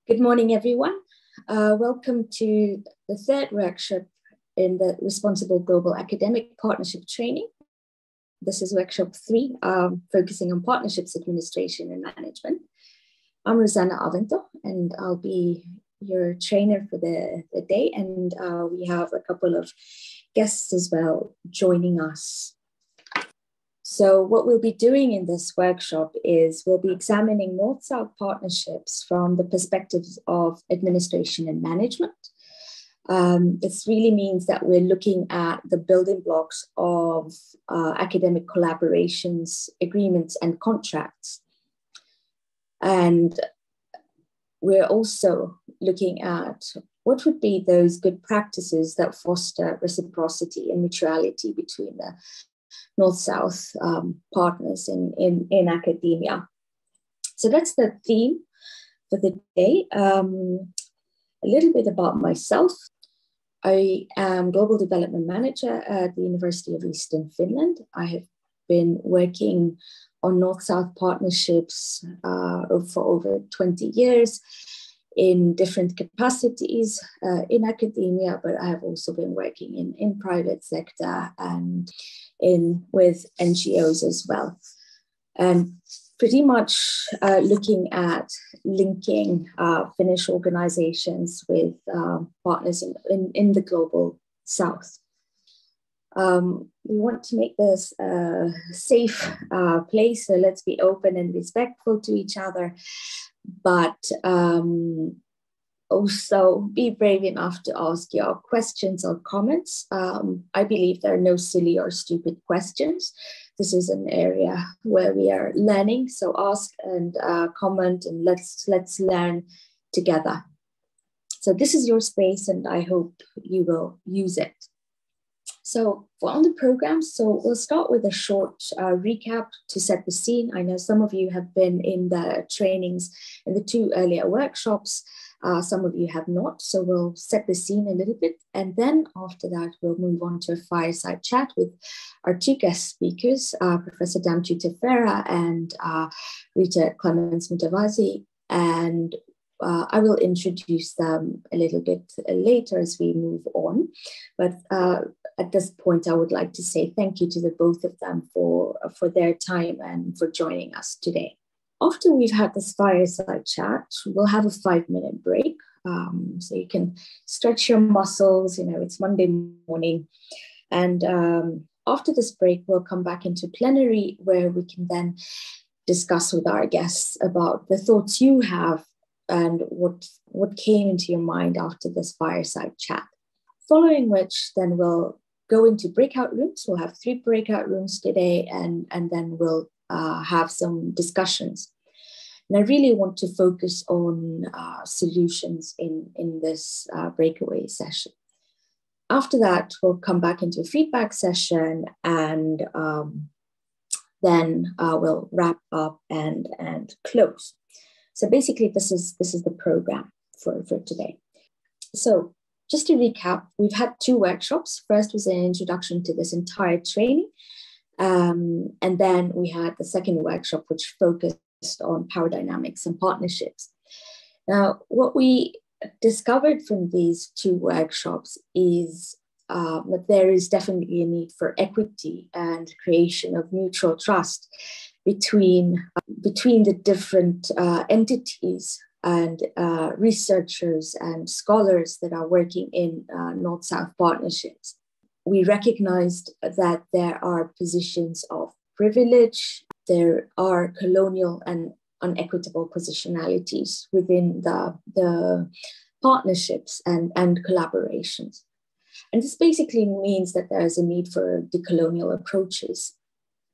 Good morning, everyone. Welcome to the third workshop in the Responsible Global Academic Partnership Training. This is workshop 3, focusing on partnerships administration and management. I'm Rosanna Avento, and I'll be your trainer for the day. And we have a couple of guests as well joining us. So what we'll be doing in this workshop is we'll be examining North-South partnerships from the perspectives of administration and management. This really means that we're looking at the building blocks of academic collaborations, agreements, and contracts. And we're also looking at what would be those good practices that foster reciprocity and mutuality between the North-South partners in academia. So that's the theme for the day. A little bit about myself. I am Global Development Manager at the University of Eastern Finland. I have been working on North-South partnerships for over 20 years in different capacities in academia, but I have also been working in private sector and with NGOs as well. And pretty much looking at linking Finnish organizations with partners in the global South. We want to make this a safe place, so let's be open and respectful to each other, but also be brave enough to ask your questions or comments. I believe there are no silly or stupid questions. This is an area where we are learning, so ask and comment, and let's learn together. So this is your space, and I hope you will use it. So on the program, so we'll start with a short recap to set the scene. I know some of you have been in the trainings in the 2 earlier workshops. Some of you have not, so we'll set the scene a little bit. And then after that, we'll move on to a fireside chat with our 2 guest speakers, Professor Damtu Tefera and Rita Clemens-Mutavazi. And I will introduce them a little bit later as we move on. But at this point, I would like to say thank you to the both of them for their time and for joining us today. After we've had this fireside chat, we'll have a 5-minute break. So you can stretch your muscles, it's Monday morning. And after this break, we'll come back into plenary where we can then discuss with our guests about the thoughts you have and what came into your mind after this fireside chat. Following which, then we'll go into breakout rooms. We'll have 3 breakout rooms today, and then we'll have some discussions. And I really want to focus on solutions in this breakaway session. After that, we'll come back into a feedback session, and then we'll wrap up and close. So basically, this is the program for today. So just to recap, we've had 2 workshops. First was an introduction to this entire training. And then we had the second workshop, which focused on power dynamics and partnerships. Now, what we discovered from these 2 workshops is that there is definitely a need for equity and creation of mutual trust between the different entities and researchers and scholars that are working in North-South partnerships. We recognized that there are positions of privilege, there are colonial and unequitable positionalities within the partnerships and collaborations. And this basically means that there is a need for decolonial approaches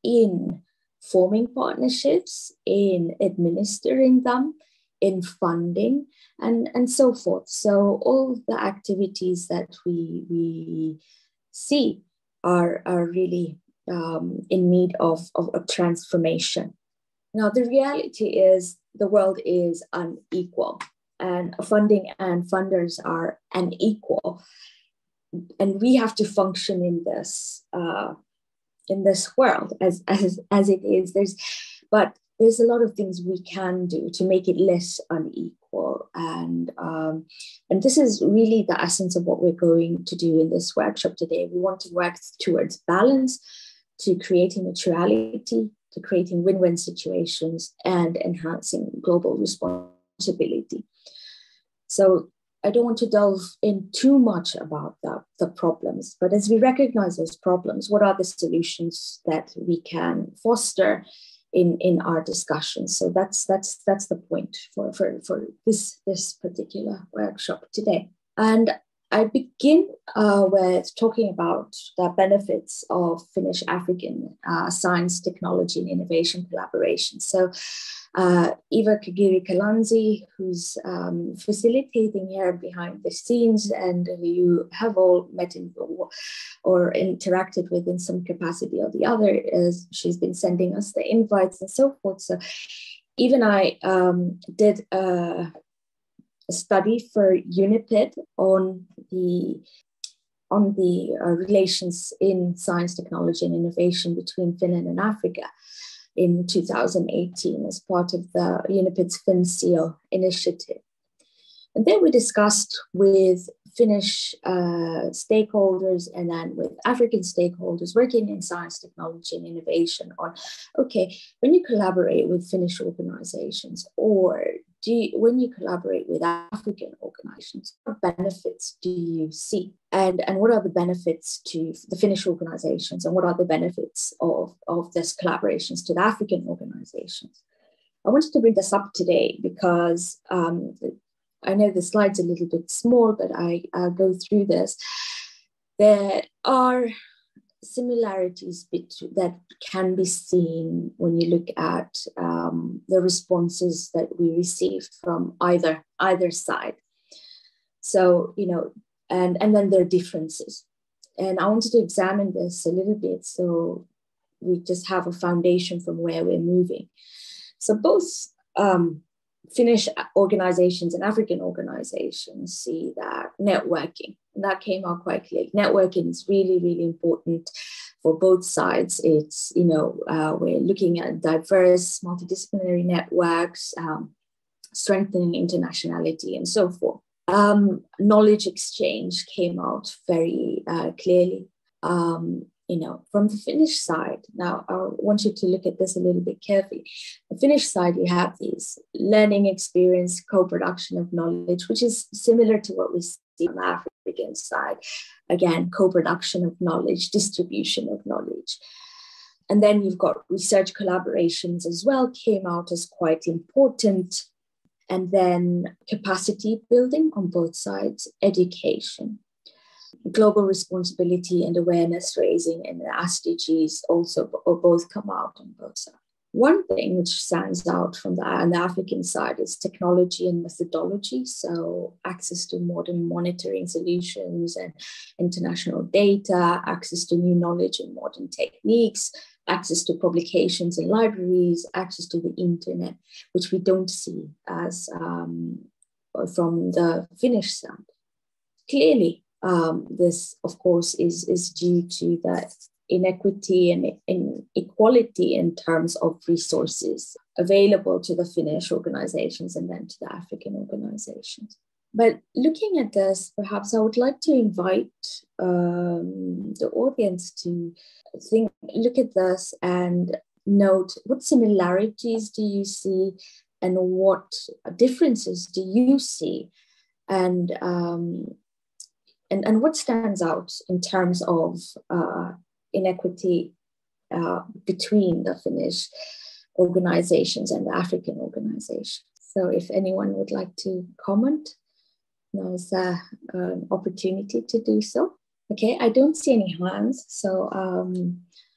in forming partnerships, in administering them, in funding, and so forth. So all the activities that we see are really in need of transformation. Now, the reality is the world is unequal, and funding and funders are unequal. And we have to function in this world as it is. But there's a lot of things we can do to make it less unequal. And this is really the essence of what we're going to do in this workshop today. We want to work towards balance, to creating mutuality, to creating win-win situations, and enhancing global responsibility. So I don't want to delve in too much about the problems, but as we recognize those problems, what are the solutions that we can foster in our discussions? So that's the point for this particular workshop today. And I begin with talking about the benefits of Finnish-African science, technology, and innovation collaboration. So Eva Kagiri-Kalanzi, who's facilitating here behind the scenes and who you have all met or interacted with in some capacity or the other, is she's been sending us the invites and so forth. So Eva and I did a study for UniPID on the relations in science, technology, and innovation between Finland and Africa in 2018 as part of the UniPID's FinSeal initiative. And then we discussed with Finnish stakeholders and then with African stakeholders working in science, technology, and innovation on, okay, when you collaborate with Finnish organizations or when you collaborate with African organizations, what benefits do you see? And what are the benefits to the Finnish organizations, and what are the benefits of this collaborations to the African organizations? I wanted to bring this up today because I know the slide's a little bit small, but I'll go through this. There are similarities that can be seen when you look at the responses that we received from either side. So, and then there are differences. And I wanted to examine this a little bit so we just have a foundation from where we're moving. So both Finnish organizations and African organizations see that networking, and that came out quite clearly. Networking is really, really important for both sides. It's, we're looking at diverse multidisciplinary networks, strengthening internationality and so forth. Knowledge exchange came out very clearly. From the Finnish side, now I want you to look at this a little bit carefully. The Finnish side, you have these learning experience, co-production of knowledge, which is similar to what we see on the African side. Again, co-production of knowledge, distribution of knowledge. And then you've got research collaborations as well, came out as quite important. And then capacity building on both sides, education. Global responsibility and awareness raising and the SDGs also both come out on both sides. One thing which stands out from on the African side is technology and methodology. So access to modern monitoring solutions and international data, access to new knowledge and modern techniques, access to publications and libraries, access to the internet, which we don't see as from the Finnish side. Clearly, this, of course, is due to the inequity and inequality in terms of resources available to the Finnish organizations and then to the African organizations. But looking at this, perhaps I would like to invite the audience to look at this and note what similarities do you see and what differences do you see, and what stands out in terms of inequity between the Finnish organizations and the African organizations. So if anyone would like to comment, there's an opportunity to do so. Okay, I don't see any hands, so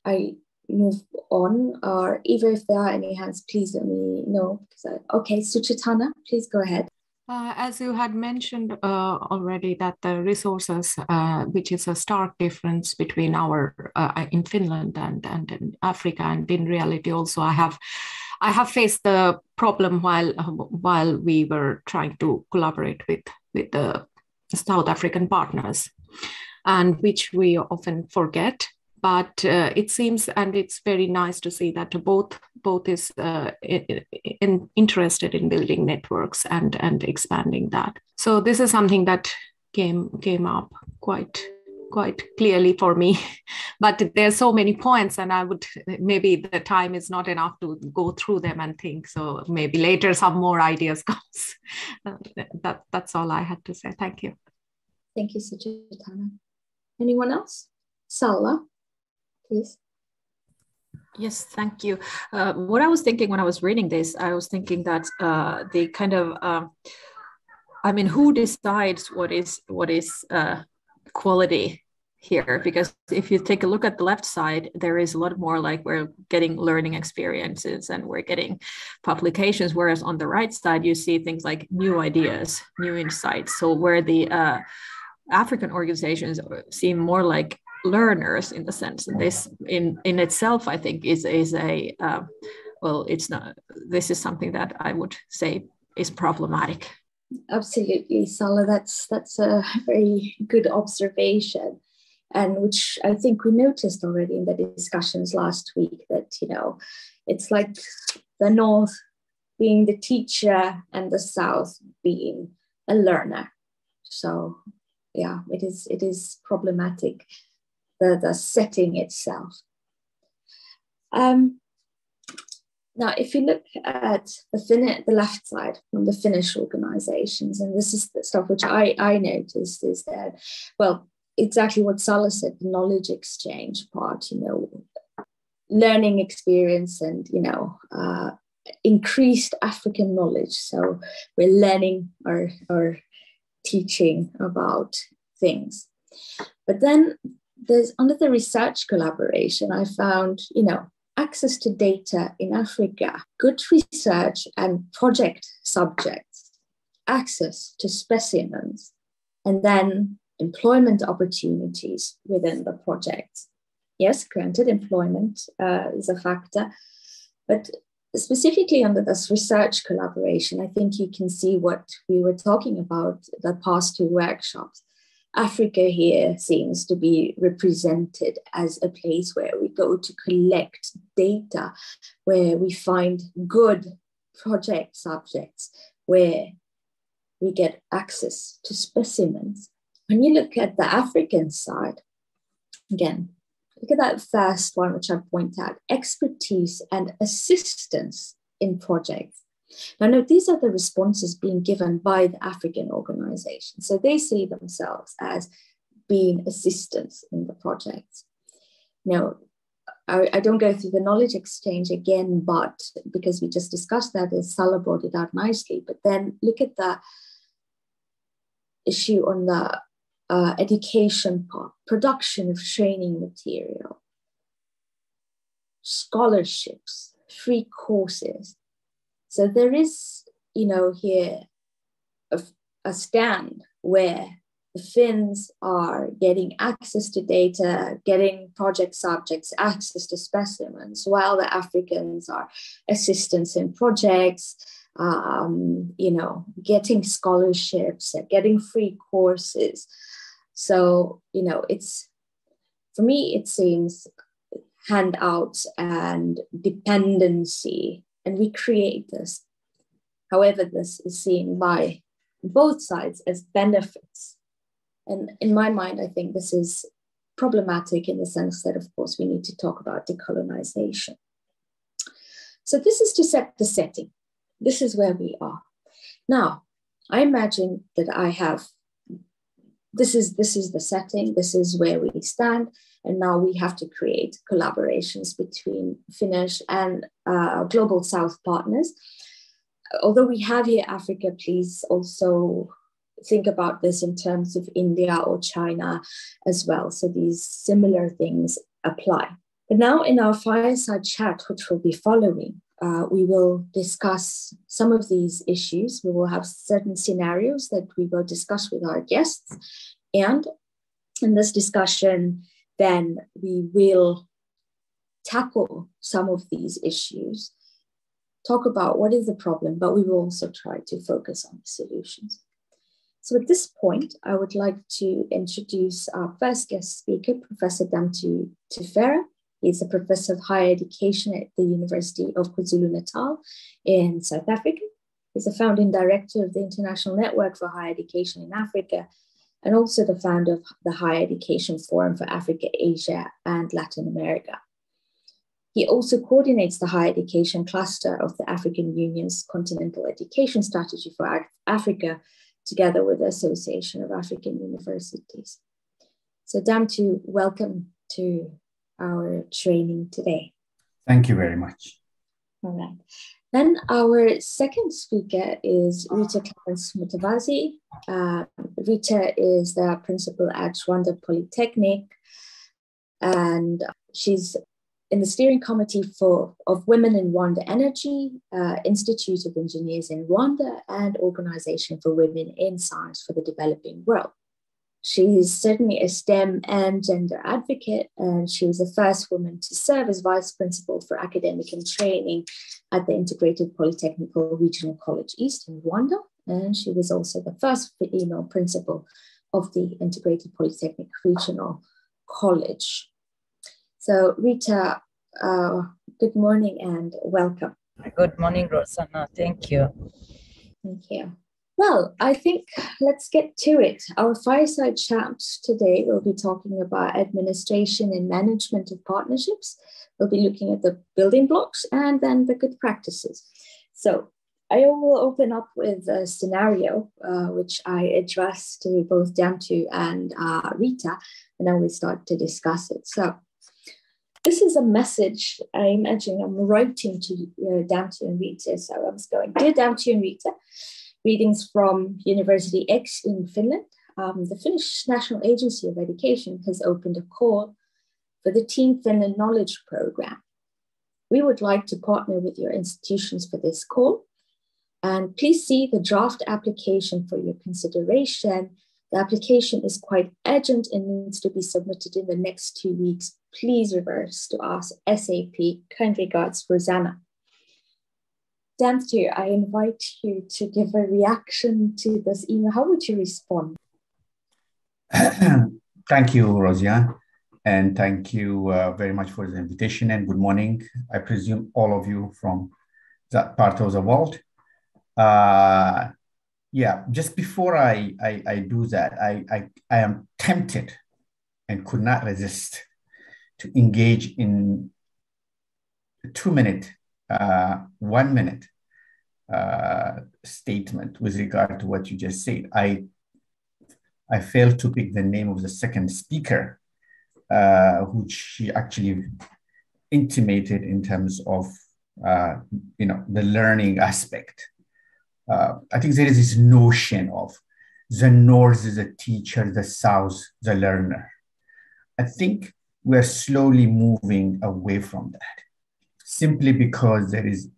I move on. Or Eva, if there are any hands, please let me know. Okay, Suchitana, please go ahead. As you had mentioned already, that the resources, which is a stark difference between our in Finland and in Africa, and in reality also I have faced the problem while we were trying to collaborate with the South African partners, and which we often forget But it seems, and it's very nice to see that both is interested in building networks and expanding that. So this is something that came up quite clearly for me. But there's so many points, and maybe the time is not enough to go through them and think. So maybe later some more ideas comes. That's all I had to say. Thank you. Thank you, Suchitana. Anyone else? Salla, please. Yes, thank you. What I was thinking when I was reading this, I was thinking that the kind of, who decides what is quality here? Because if you take a look at the left side, there is a lot more like we're getting learning experiences and we're getting publications, whereas on the right side, you see things like new ideas, new insights. So where the African organizations seem more like learners in the sense, and this in itself, I think is a well, it's not. This is something that I would say is problematic. Absolutely, Salla. That's a very good observation, and which I think we noticed already in the discussions last week. That it's like the North being the teacher and the South being a learner. So yeah, it is problematic. The setting itself. Now, if you look at the left side from the Finnish organizations, and this is the stuff which I noticed, is that, well, exactly what Salla said, the knowledge exchange part, learning experience and, increased African knowledge. So we're learning or teaching about things. But then there's under the research collaboration, I found, access to data in Africa, good research and project subjects, access to specimens, and then employment opportunities within the project. Yes, granted, employment is a factor, but specifically under this research collaboration, I think you can see what we were talking about the past two workshops. Africa here seems to be represented as a place where we go to collect data, where we find good project subjects, where we get access to specimens. When you look at the African side, again, look at that first one, which I point out, expertise and assistance in projects. Now, note, these are the responses being given by the African organization. So they see themselves as being assistants in the projects. Now, I don't go through the knowledge exchange again, but because we just discussed that, as Salla brought it out nicely, but then look at the issue on the education part, production of training material, scholarships, free courses. So there is, here a stand where the Finns are getting access to data, getting project subjects, access to specimens, while the Africans are assistants in projects, getting scholarships, getting free courses. So, for me, it seems handouts and dependency. And we create this. However, this is seen by both sides as benefits. And in my mind, I think this is problematic in the sense that, of course, we need to talk about decolonization. So this is to set the setting. This is where we are. Now, I imagine that I have, this is the setting, this is where we stand. And now we have to create collaborations between Finnish and Global South partners. Although we have here Africa, please also think about this in terms of India or China as well. So these similar things apply. But now in our fireside chat, which will be following, we will discuss some of these issues. We will have certain scenarios that we will discuss with our guests. And in this discussion, then we will tackle some of these issues, talk about what is the problem, but we will also try to focus on the solutions. So at this point, I would like to introduce our first guest speaker, Professor Damtu Tufera. He's a professor of higher education at the University of KwaZulu-Natal in South Africa. He's the founding director of the International Network for Higher Education in Africa, and also the founder of the Higher Education Forum for Africa, Asia, and Latin America. He also coordinates the higher education cluster of the African Union's Continental Education Strategy for Africa, together with the Association of African Universities. So Damtu, welcome to our training today. Thank you very much. All right. Then our second speaker is Rita Clarence Mutabazi. Rita is the principal at Rwanda Polytechnic, and she's in the steering committee of Women in Rwanda Energy, Institute of Engineers in Rwanda, and Organization for Women in Science for the Developing World. She's certainly a STEM and gender advocate, and she was the first woman to serve as vice principal for academic and training at the Integrated Polytechnical Regional College East in Rwanda. And she was also the first female principal of the Integrated Polytechnic Regional College. So Rita, good morning and welcome. Good morning, Rosanna. Thank you. Thank you. Well, I think let's get to it. Our fireside chat today, we'll be talking about administration and management of partnerships. We'll be looking at the building blocks and then the good practices. So I will open up with a scenario, which I address to both Damtu and Rita, and then we start to discuss it. So this is a message I imagine I'm writing to Damtu and Rita. So I was going, dear Damtu and Rita, readings from University X in Finland. The Finnish National Agency of Education has opened a call for the Team Finland Knowledge Program. We would like to partner with your institutions for this call. And please see the draft application for your consideration. The application is quite urgent and needs to be submitted in the next 2 weeks. Please reverse to us ASAP. Kind regards, Rosanna. Damtu, I invite you to give a reaction to this email. How would you respond? Thank you, Rosia, and thank you very much for the invitation, and good morning. I presume all of you from that part of the world. Yeah, just before I do that, I am tempted and could not resist to engage in a 2-minute, 1 minute statement with regard to what you just said. I failed to pick the name of the second speaker, which she actually intimated in terms of the learning aspect. I think there is this notion of the North is the teacher, the South the learner. I think we're slowly moving away from that, simply because there is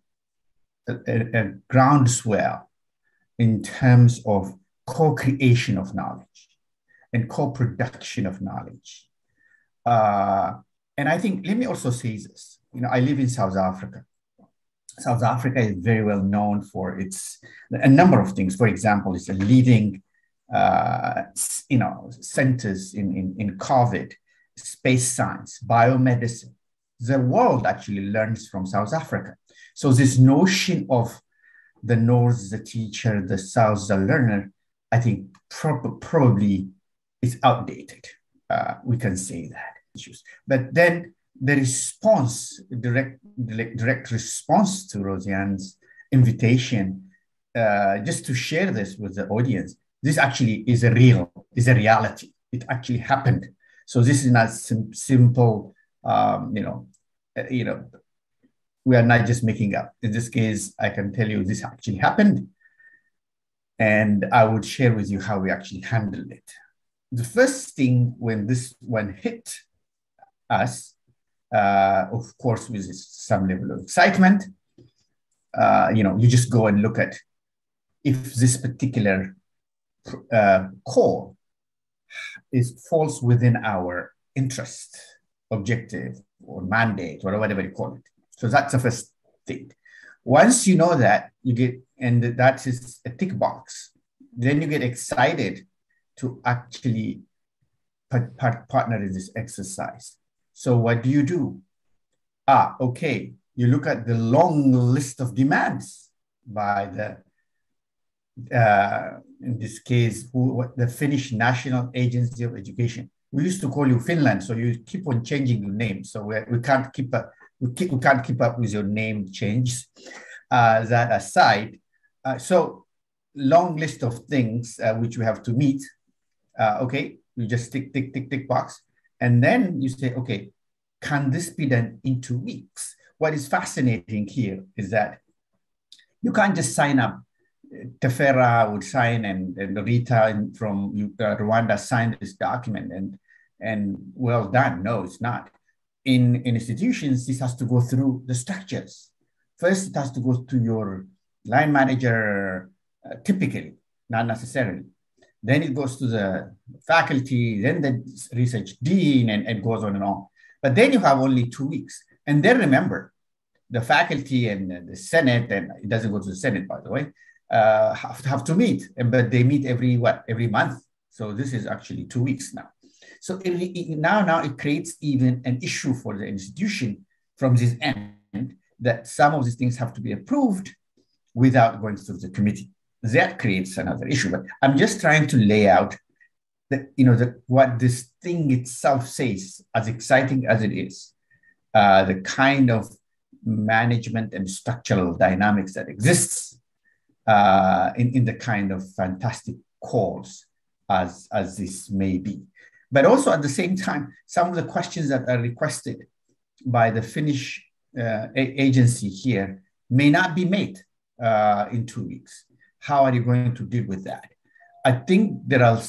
a groundswell in terms of co-creation of knowledge and co-production of knowledge. And I think, let me also say this, I live in South Africa. South Africa is very well known for a number of things. For example, it's a leading, centers in COVID, space science, biomedicine. The world actually learns from South Africa. So this notion of the North, the teacher, the South, the learner, I think probably is outdated. We can say that. But then the response, direct response to Rosianne's invitation, just to share this with the audience, this actually is a reality. It actually happened. So this is not simple, we are not just making up. In this case, I can tell you this actually happened. And I would share with you how we actually handled it. The first thing when this one hit us, of course, with some level of excitement, you just go and look at if this particular call falls within our interest, objective, or mandate, or whatever you call it. So that's the first thing. Once you know that, you get, and that is a tick box. then you get excited to actually partner in this exercise. So what do? Okay, you look at the long list of demands by the, in this case, the Finnish National Agency of Education. We used to call you Finland, so you keep on changing your name. So we can't keep up. We can't keep up with your name changes. That aside, so long list of things which we have to meet. Okay, you just tick box, and then you say, okay, can this be done in 2 weeks? What is fascinating here is that you can't just sign up. Tefera would sign, and Rita from Rwanda signed this document, and well done. No, it's not. In institutions, this has to go through the structures. First, it has to go to your line manager, typically, not necessarily. Then it goes to the faculty, then the research dean, and it goes on and on. But then you have only 2 weeks. And then remember, the faculty and the Senate, and it doesn't go to the Senate, by the way, have to meet. But they meet every month. So this is actually 2 weeks now. So now it creates even an issue for the institution from this end, that some of these things have to be approved without going through the committee. That creates another issue. But I'm just trying to lay out what this thing itself says, as exciting as it is, the kind of management and structural dynamics that exists in the kind of fantastic calls as this may be. But also at the same time, some of the questions that are requested by the Finnish agency here may not be made in 2 weeks. How are you going to deal with that? I think there are,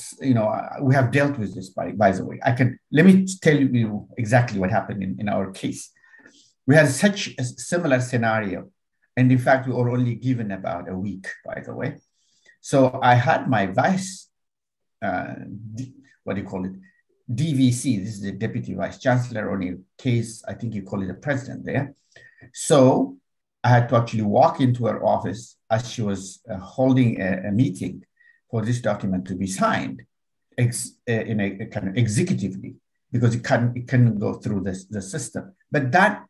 we have dealt with this, by the way. Let me tell you exactly what happened in our case. We had such a similar scenario. And in fact, we were only given about a week, by the way. So I had my vice, DVC, this is the Deputy Vice Chancellor, or in your case, I think you call it the president there. So I had to actually walk into her office as she was holding a meeting for this document to be signed in a kind of executively, because it couldn't go through the system. But that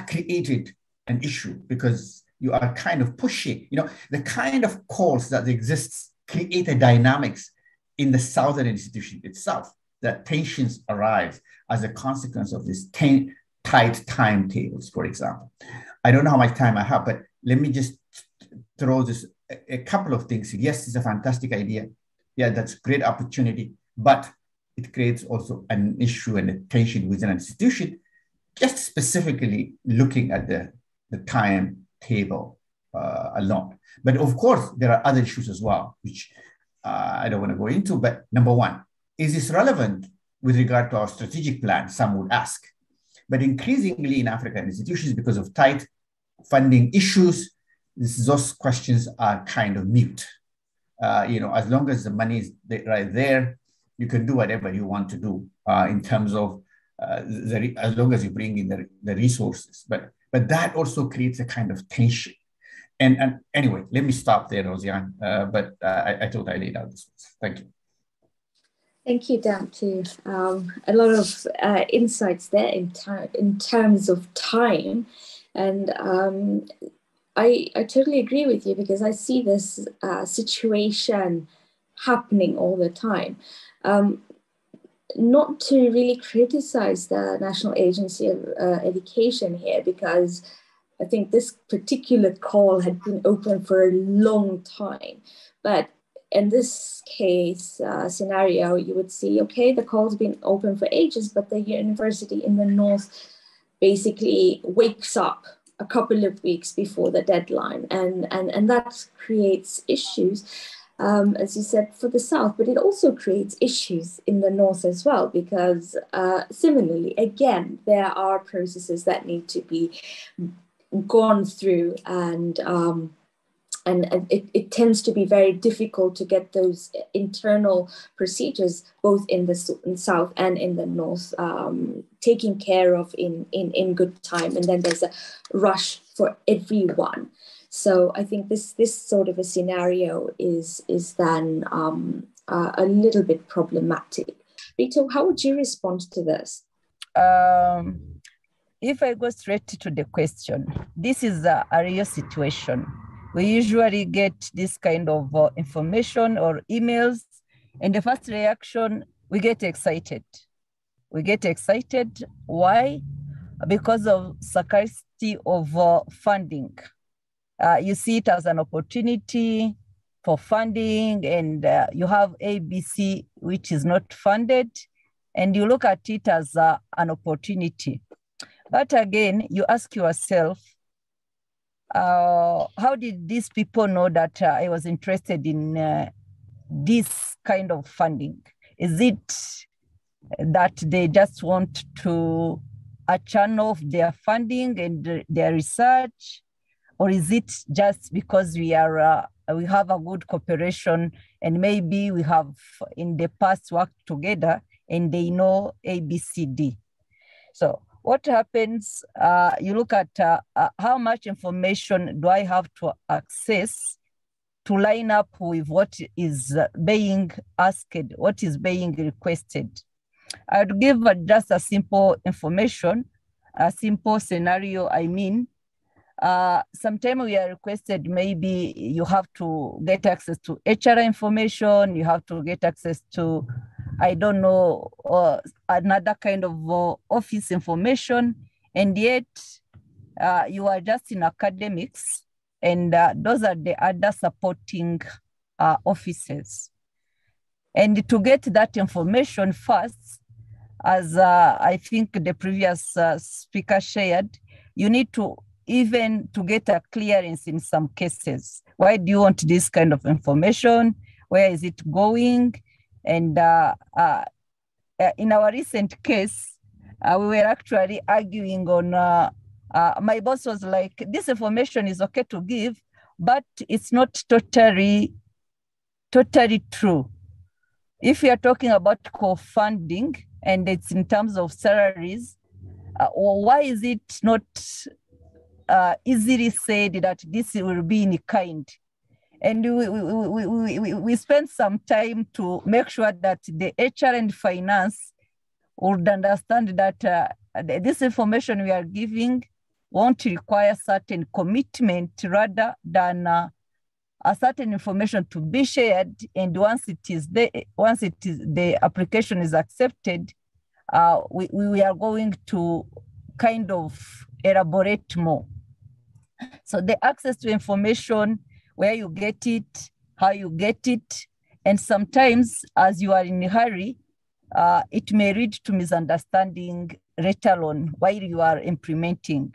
created an issue, because you are kind of pushing, the kind of calls that exists create a dynamics in the Southern institution itself, that tensions arise as a consequence of this tight timetables, for example. I don't know how much time I have, but let me just throw a couple of things. Yes, it's a fantastic idea. Yeah, that's a great opportunity, but it creates also an issue and a tension within an institution, just specifically looking at the timetable alone. But of course, there are other issues as well, which I don't want to go into. But number one, is this relevant with regard to our strategic plan? Some would ask. But increasingly in African institutions, because of tight funding issues, those questions are kind of mute. As long as the money is right there, you can do whatever you want to do in terms of as long as you bring in the resources. But that also creates a kind of tension. And anyway, let me stop there, Rosiane. But I thought I laid out this. Thank you. Thank you, Dante. A lot of insights there in terms of time. And I totally agree with you, because I see this situation happening all the time. Not to really criticize the National Agency of Education here, because I think this particular call had been open for a long time. But in this case scenario, you would see, okay, the call's been open for ages, but the university in the north basically wakes up a couple of weeks before the deadline, and that creates issues, as you said, for the south, but it also creates issues in the north as well, because similarly, again, there are processes that need to be gone through, and it tends to be very difficult to get those internal procedures, both in the south and in the north, taken care of in good time. And then there's a rush for everyone. So I think this sort of a scenario is then a little bit problematic. Rita, how would you respond to this? If I go straight to the question, this is a real situation. We usually get this kind of information or emails, and the first reaction, we get excited. We get excited. Why? Because of scarcity of funding. You see it as an opportunity for funding, and you have ABC, which is not funded, and you look at it as an opportunity. But again, you ask yourself, how did these people know that I was interested in this kind of funding? Is it that they just want to channel their funding and their research? Or is it just because we have a good cooperation and maybe we have in the past worked together and they know ABCD? So what happens, you look at how much information do I have to access to line up with what is being asked, what is being requested. I'd give just a simple information, a simple scenario. I mean, sometimes we are requested, maybe you have to get access to HR information, you have to get access to, I don't know, another kind of office information, and yet you are just in academics, and those are the other supporting offices. And to get that information first, as I think the previous speaker shared, you need to even to get a clearance in some cases. Why do you want this kind of information? Where is it going? And in our recent case, we were actually arguing on, my boss was like, this information is okay to give, but it's not totally true. If we are talking about co-funding and it's in terms of salaries, why is it not easily said that this will be in kind? And we spent some time to make sure that the HR and finance would understand that this information we are giving won't require certain commitment rather than a certain information to be shared. And once the application is accepted, we are going to kind of elaborate more. So the access to information, where you get it, how you get it, and sometimes as you are in a hurry, it may lead to misunderstanding later on while you are implementing.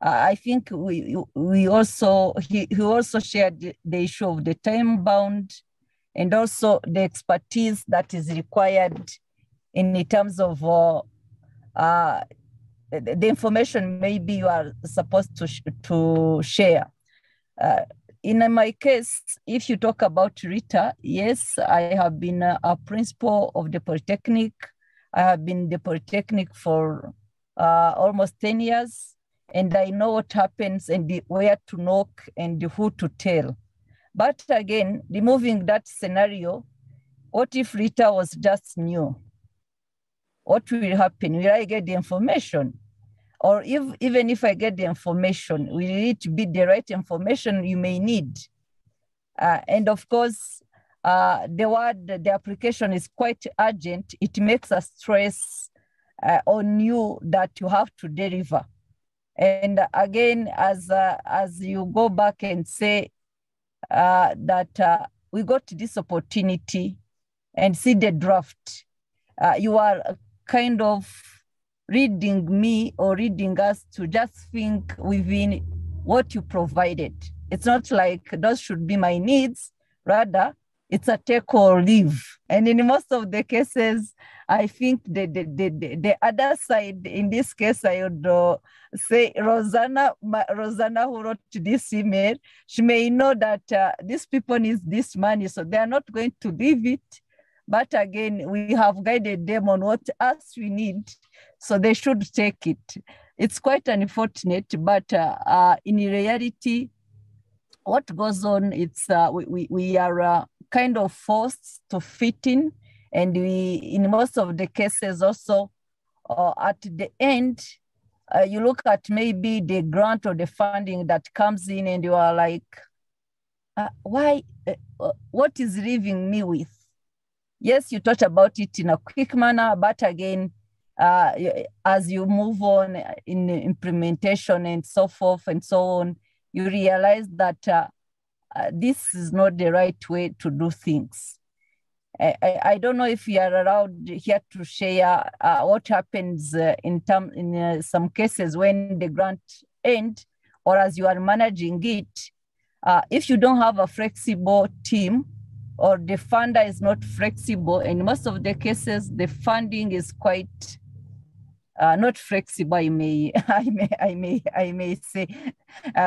I think he also shared the issue of the time bound and also the expertise that is required in terms of the information maybe you are supposed to share. In my case, if you talk about Rita, yes, I have been a principal of the Polytechnic. I have been the Polytechnic for almost 10 years. And I know what happens and where to knock and who to tell. But again, removing that scenario, what if Rita was just new? What will happen? Will I get the information? Or even if I get the information, will it be the right information you may need? And of course, the application is quite urgent. It makes a stress on you that you have to deliver. And again, as you go back and say that we got this opportunity and see the draft, you are kind of reading me or reading us to just think within what you provided. It's not like those should be my needs, rather it's a take or leave. And in most of the cases, I think the other side, in this case, I would say Rosanna who wrote this email, she may know that these people need this money, so they are not going to leave it. But again, we have guided them on what else we need, so they should take it. It's quite unfortunate, but in reality, what goes on, it's we are kind of forced to fit in, and we, in most of the cases also, at the end, you look at maybe the grant or the funding that comes in and you are like, why, what is leaving me with? Yes, you thought about it in a quick manner, but again, as you move on in implementation and so forth and so on, you realize that this is not the right way to do things. I don't know if you are allowed here to share what happens in some cases when the grant ends, or as you are managing it. If you don't have a flexible team, or the funder is not flexible, in most of the cases, the funding is quite not flexible, I may say.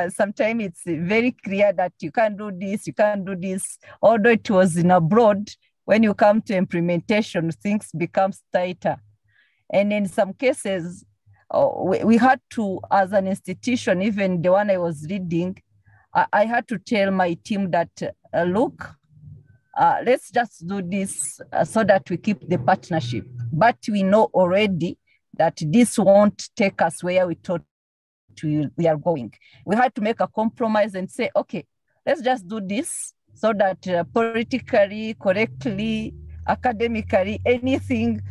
Sometimes it's very clear that you can't do this, you can't do this. Although it was in abroad, when you come to implementation, things become tighter. And in some cases, we had to, as an institution, even the one I was leading, I had to tell my team that, look, let's just do this so that we keep the partnership. But we know already that this won't take us where we thought we are going. We had to make a compromise and say, okay, let's just do this so that politically, correctly, academically, anything,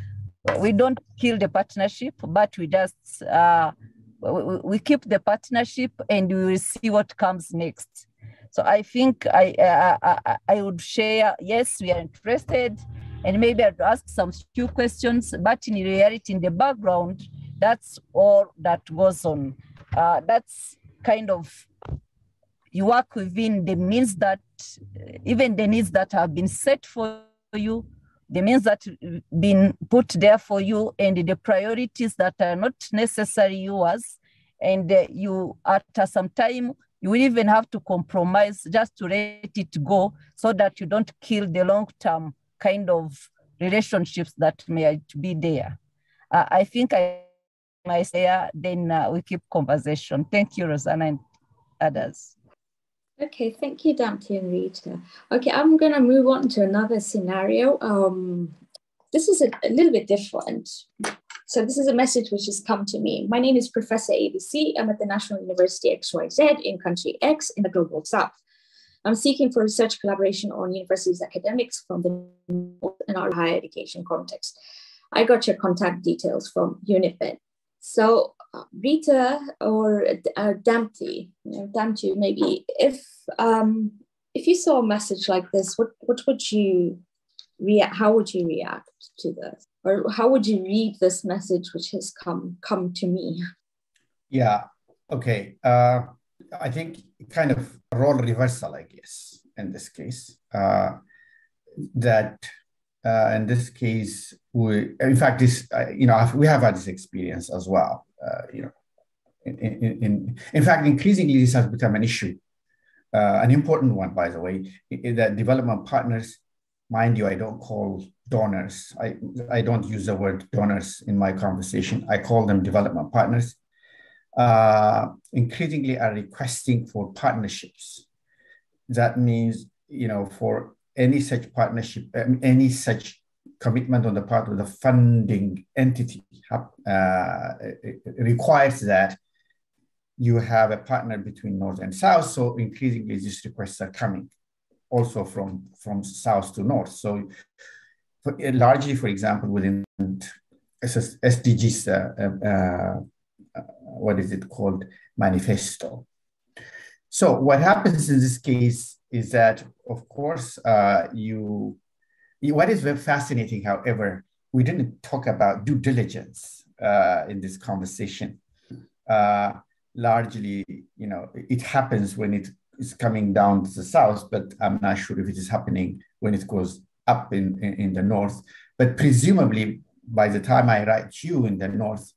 we don't kill the partnership, but we just, we keep the partnership and we will see what comes next. So I think I would share, yes, we are interested, and maybe I'd ask some few questions, but in reality, in the background, that's all that goes on. That's kind of, you work within the means that, even the needs that have been set for you, the means that have been put there for you, and the priorities that are not necessarily yours. And you, at some time, you will even have to compromise just to let it go so that you don't kill the long-term kind of relationships that may be there. I think I might say, then we keep conversation. Thank you, Rosanna and others. Okay, thank you, Damti and Rita. Okay, I'm gonna move on to another scenario. This is a little bit different. So this is a message which has come to me. My name is Professor ABC. I'm at the National University XYZ in country X in the Global South. I'm seeking for research collaboration on universities academics from the North and our higher education context. I got your contact details from UniPID. So Rita or Damti, Damti, maybe if you saw a message like this, what would you react? How would you react to this? Or how would you read this message which has come to me? Yeah, okay. I think kind of role reversal, I guess, in this case. That in this case, in fact, this, we have had this experience as well. In fact, increasingly, this has become an issue, an important one, by the way, that development partners, mind you, I don't call donors. I don't use the word donors in my conversation. I call them development partners. Increasingly are requesting for partnerships. That means, for any such partnership, any such commitment on the part of the funding entity requires that you have a partner between North and South. So increasingly these requests are coming also from South to North. So largely, for example, within SDGs, what is it called? Manifesto. So what happens in this case is that, of course, what is very fascinating, however, we didn't talk about due diligence in this conversation. Largely, it happens when it is coming down to the South, but I'm not sure if it is happening when it goes up in the North. But presumably, by the time I write you in the North,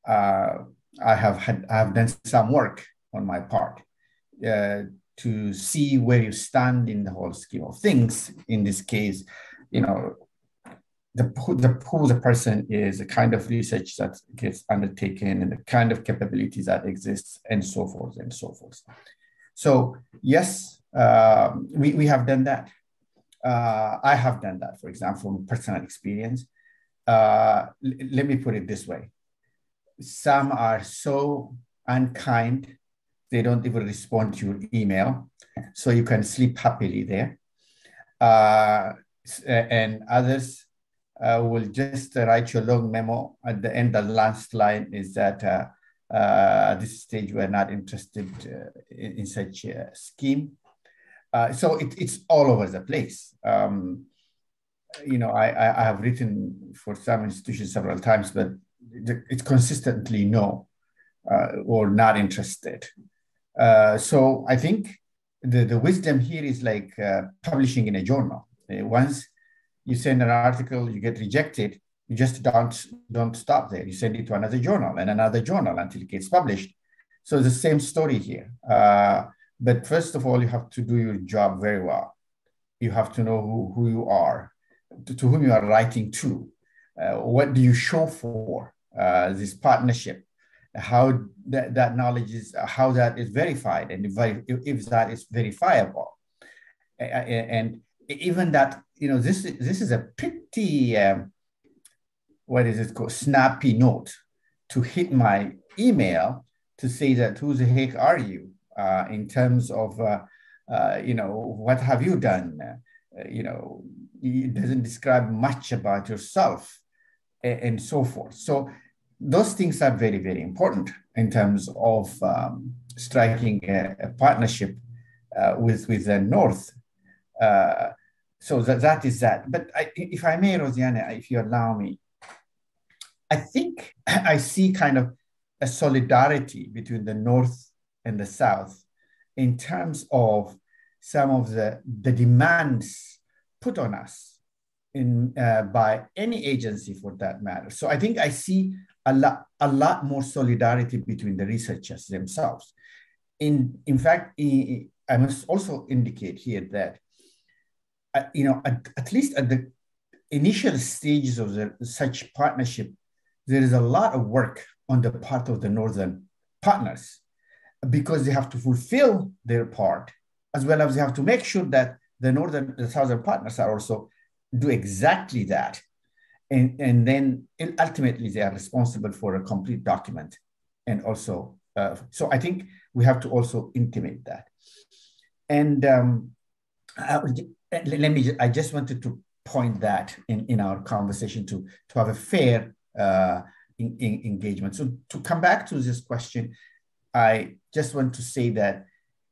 I have done some work on my part to see where you stand in the whole scheme of things. In this case, who the person is, the kind of research that gets undertaken, and the kind of capabilities that exists, and so forth and so forth. So yes, we have done that. I have done that, for example, from personal experience. Let me put it this way. Some are so unkind, they don't even respond to your email, so you can sleep happily there. And others will just write you a long memo. At the end, the last line is that at this stage, we're not interested in such a scheme. So it's all over the place. You know, I have written for some institutions several times, but it's consistently no or not interested. So I think the wisdom here is like publishing in a journal. Once you send an article, you get rejected, you just don't stop there. You send it to another journal and another journal until it gets published. So the same story here. But first of all, you have to do your job very well. You have to know who you are, to whom you are writing to. What do you show for this partnership? How that knowledge is, how that is verified, and if that is verifiable. And even that, you know, this is a pretty, what is it called, snappy note to hit my email to say that who the heck are you in terms of, you know, what have you done? You know, it doesn't describe much about yourself and so forth. So those things are very, very important in terms of striking a partnership with the North. So that is that. But if I may, Rosianna, if you allow me, I think I see kind of a solidarity between the North and the South in terms of some of the demands put on us by any agency for that matter. So I think I see a lot more solidarity between the researchers themselves. In fact, I must also indicate here that, you know, at least at the initial stages of such partnership, there is a lot of work on the part of the Northern partners, because they have to fulfill their part, as well as they have to make sure that the Southern partners are also do exactly that. And then ultimately they are responsible for a complete document. And also, so I think we have to also intimate that. And I just wanted to point that in our conversation to have a fair engagement. So to come back to this question, I just want to say that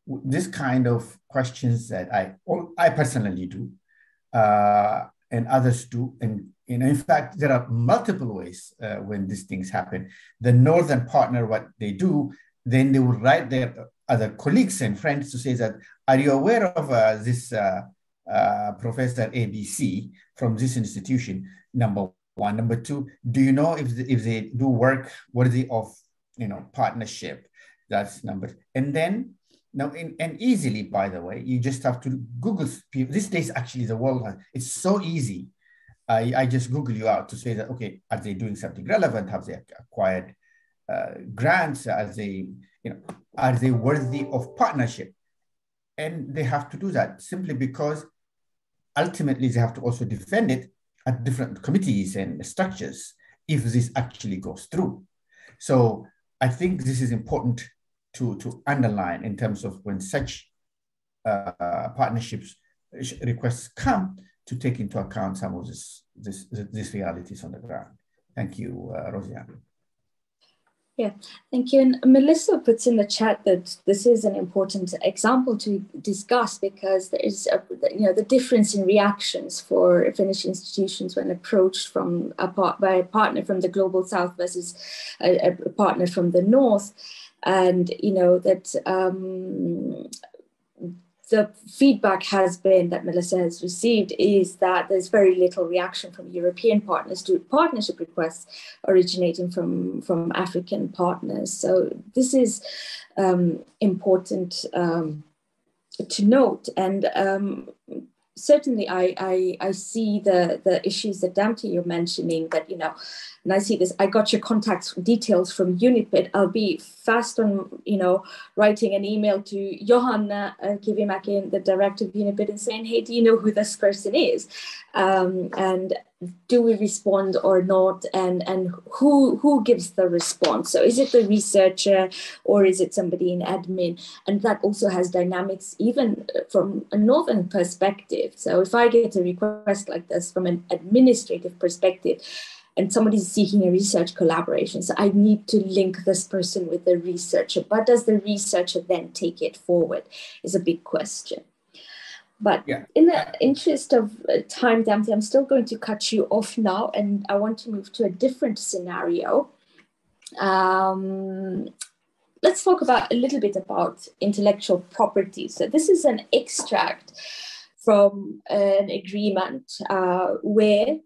this kind of questions that I personally do, and others do, and you know, in fact, there are multiple ways when these things happen. The Northern partner, what they do, then they will write their other colleagues and friends to say that, are you aware of this Professor ABC from this institution? Number one. Number two, do you know if they do work worthy of, you know, partnership? That's number. And then now, and easily, by the way, you just have to Google people. These days, actually, the world it's so easy. I just Google you out to say that, okay, are they doing something relevant? Have they acquired grants? Are they, you know, are they worthy of partnership? And they have to do that simply because ultimately they have to also defend it at different committees and structures if this actually goes through. So I think this is important to underline in terms of when such partnerships requests come, to take into account some of these realities on the ground. Thank you, Rosianna. Yeah, thank you. And Melissa puts in the chat that this is an important example to discuss, because there is, the difference in reactions for Finnish institutions when approached by a partner from the Global South versus a partner from the North. And, that the feedback has been that Melissa has received is that there's very little reaction from European partners to partnership requests originating from African partners. So this is important to note. And certainly I see the issues that Damti you're mentioning, that, you know, and I see this, I got your contact details from UniPID. I'll be fast on, you know, writing an email to Johanna Kivimäki, the director of UniPID, and saying, hey, do you know who this person is? And do we respond or not? And who gives the response? So is it the researcher or is it somebody in admin? And that also has dynamics even from a northern perspective. So if I get a request like this from an administrative perspective, and somebody's seeking a research collaboration, so I need to link this person with the researcher. But does the researcher then take it forward is a big question. But in the interest of time, Damti, I'm still going to cut you off now, and I want to move to a different scenario. Let's talk about a little bit about intellectual property. So this is an extract from an agreement where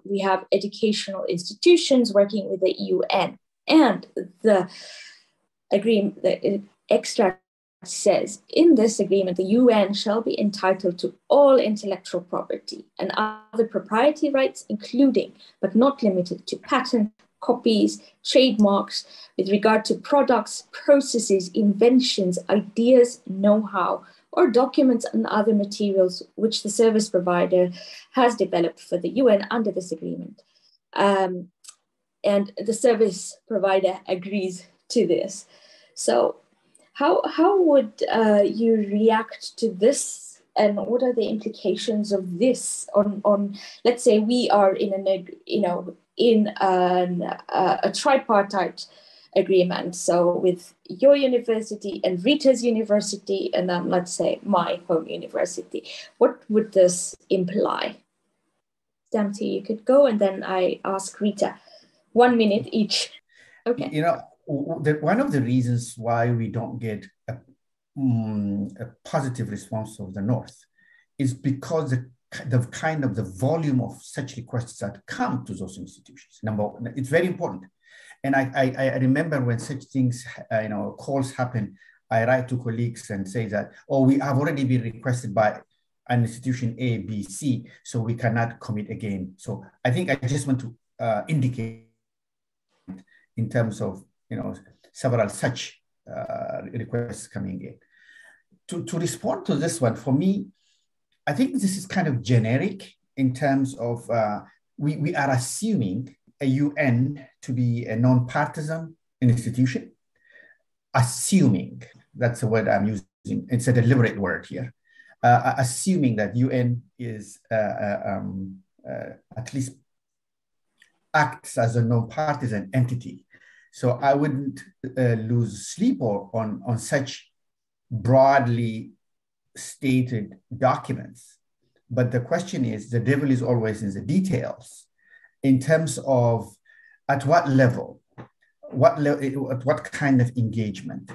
we have educational institutions working with the UN. And the agreement, the extract says, in this agreement, the UN shall be entitled to all intellectual property and other proprietary rights, including, but not limited to, patent, copies, trademarks, with regard to products, processes, inventions, ideas, know-how, or documents and other materials which the service provider has developed for the UN under this agreement. And the service provider agrees to this. So how would you react to this? And what are the implications of this on let's say we are in a tripartite agreement, so with your university and Rita's university, and then let's say my home university, what would this imply? Damti, you could go, and then I ask Rita. 1 minute each. Okay. You know, one of the reasons why we don't get a positive response of the North is because the volume of such requests that come to those institutions. Number one, it's very important. And I remember when such things, calls happen, I write to colleagues and say that, oh, we have already been requested by an institution A, B, C, so we cannot commit again. So I think I just want to indicate in terms of, several such requests coming in. To respond to this one, for me, I think this is kind of generic in terms of we are assuming a UN to be a non-partisan institution. Assuming, that's the word I'm using. It's a deliberate word here. Assuming that UN is at least acts as a non-partisan entity. So I wouldn't lose sleep on such broadly stated documents. But the question is, the devil is always in the details in terms of at what level, what kind of engagement,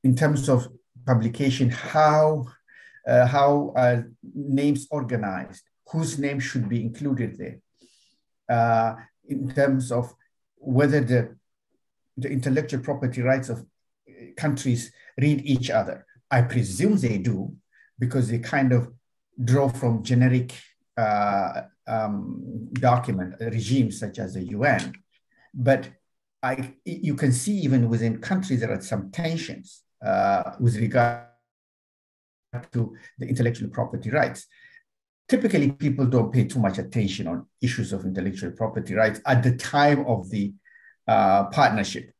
in terms of publication, how names organized, whose name should be included there, in terms of whether the intellectual property rights of countries read each other. I presume they do, because they kind of draw from generic document regimes such as the UN. But you can see even within countries there are some tensions with regard to the intellectual property rights. Typically, people don't pay too much attention on issues of intellectual property rights at the time of the partnership.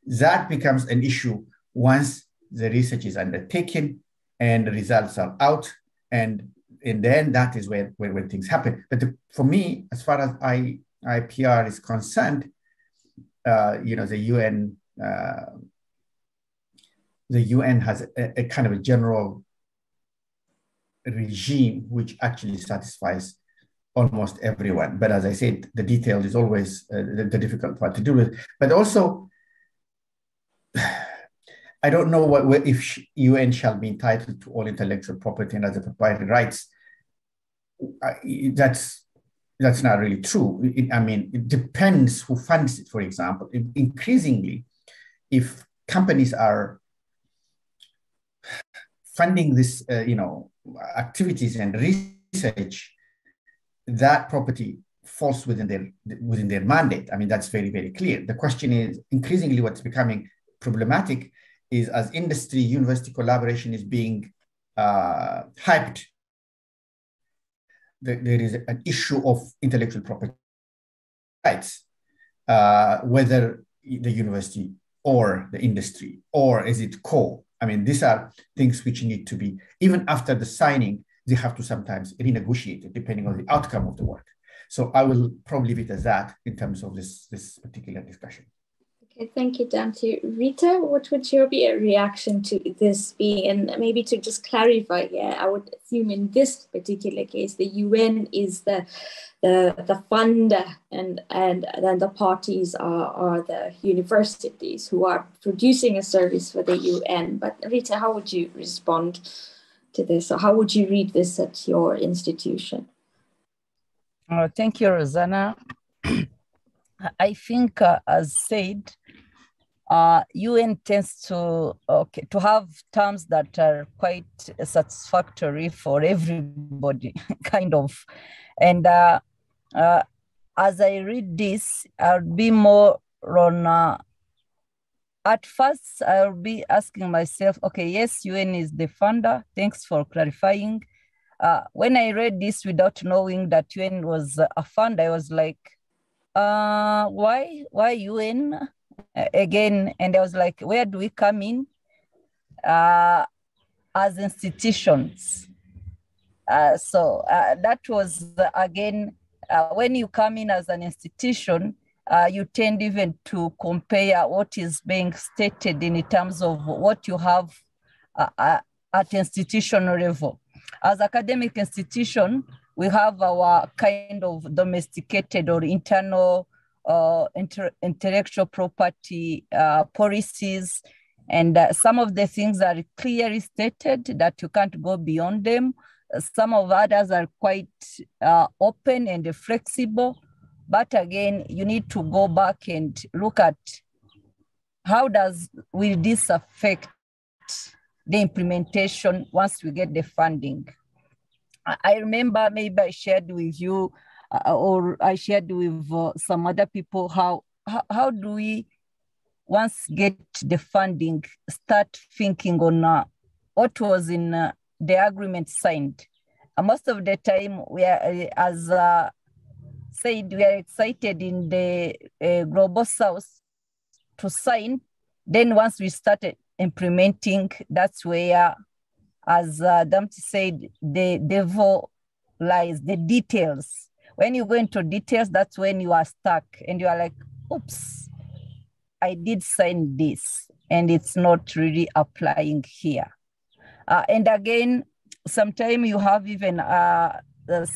That becomes an issue once the research is undertaken and the results are out, and then that is where things happen. But for me, as far as IPR is concerned, the UN has a kind of a general regime which actually satisfies almost everyone. But as I said, the detail is always the difficult part to do with. But also, I don't know if UN shall be entitled to all intellectual property and other proprietary rights. That's not really true. It depends who funds it, for example. Increasingly, if companies are funding this, activities and research research, that property falls within their mandate. I mean, that's very, very clear. The question is, increasingly what's becoming problematic is, as industry, university collaboration is being hyped, there is an issue of intellectual property rights, whether the university or the industry, or is it co? I mean, these are things which need to be, even after the signing, they have to sometimes renegotiate it depending on the outcome of the work. So I will probably leave it as that in terms of this particular discussion. Okay, thank you, Dante. Rita, what would your be a reaction to this being, and maybe to just clarify here, I would assume in this particular case, the UN is the funder, and then the parties are the universities who are producing a service for the UN. But Rita, how would you respond to this, or how would you read this at your institution? Thank you, Rosanna. I think, as said, UN tends to have terms that are quite satisfactory for everybody, kind of. And as I read this, I'll be more on, at first, I'll be asking myself, okay, yes, UN is the funder. Thanks for clarifying. When I read this without knowing that UN was a fund, I was like, why UN again? And I was like, where do we come in as institutions? So that was, again, when you come in as an institution, you tend even to compare what is being stated in terms of what you have at institutional level. As academic institution, we have our kind of domesticated or internal intellectual property policies, and some of the things are clearly stated that you can't go beyond them. Some of others are quite open and flexible, but again, you need to go back and look at how will this affect the implementation once we get the funding. I remember, maybe I shared with you or I shared with some other people, how do we, once get the funding, start thinking on what was in the agreement signed. Most of the time, we are, as said, we are excited in the Global South to sign. Then once we started implementing, that's where, as Dante said, the devil lies, the details. When you go into details, that's when you are stuck and you are like, oops, I did sign this and it's not really applying here. And again, sometimes you have even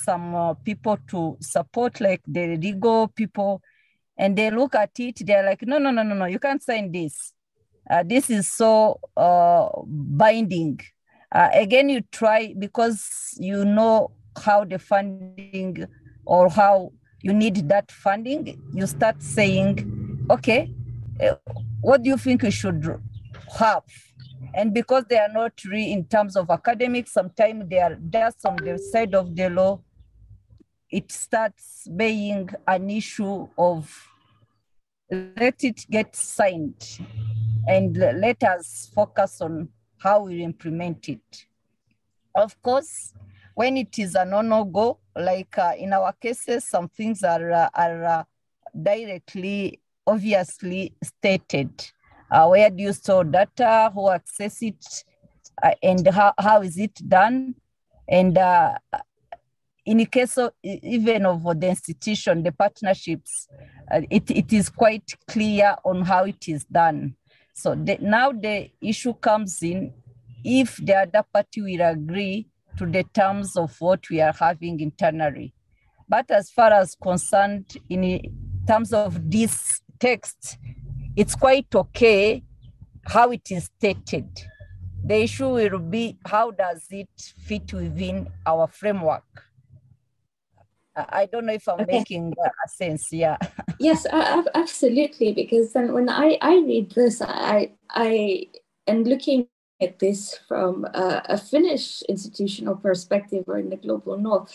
some people to support, like the legal people, and they look at it, they're like, no, you can't sign this. This is so binding. Again, you try, because you know how the funding or how you need that funding, you start saying, okay, what do you think we should have? And because they are not really in terms of academics, sometimes they are just on the side of the law, it starts being an issue of let it get signed and let us focus on how we implement it. Of course, when it is a no-go, like in our cases, some things are directly, obviously stated. Where do you store data, who access it, and how is it done? And in the case of even of the institution, the partnerships, it is quite clear on how it is done. So now the issue comes in if the other party will agree to the terms of what we are having internally. But as far as concerned in terms of this text, it's quite okay how it is stated. The issue will be, how does it fit within our framework? I don't know if I'm making sense, yeah. Yes, absolutely, because then when I read this, I am looking at this from a Finnish institutional perspective or in the global north,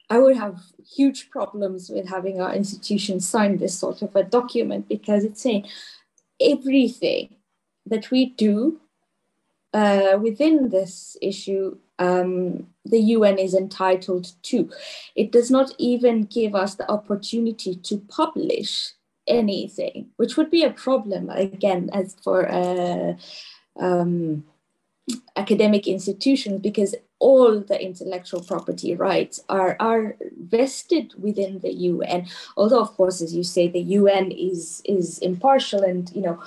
I would have huge problems with having our institution sign this sort of a document, because it's saying everything that we do within this issue, the UN is entitled to. It does not even give us the opportunity to publish anything, which would be a problem, again, as for academic institutions, because all the intellectual property rights are vested within the UN. Although, of course, as you say, the UN is impartial and, you know,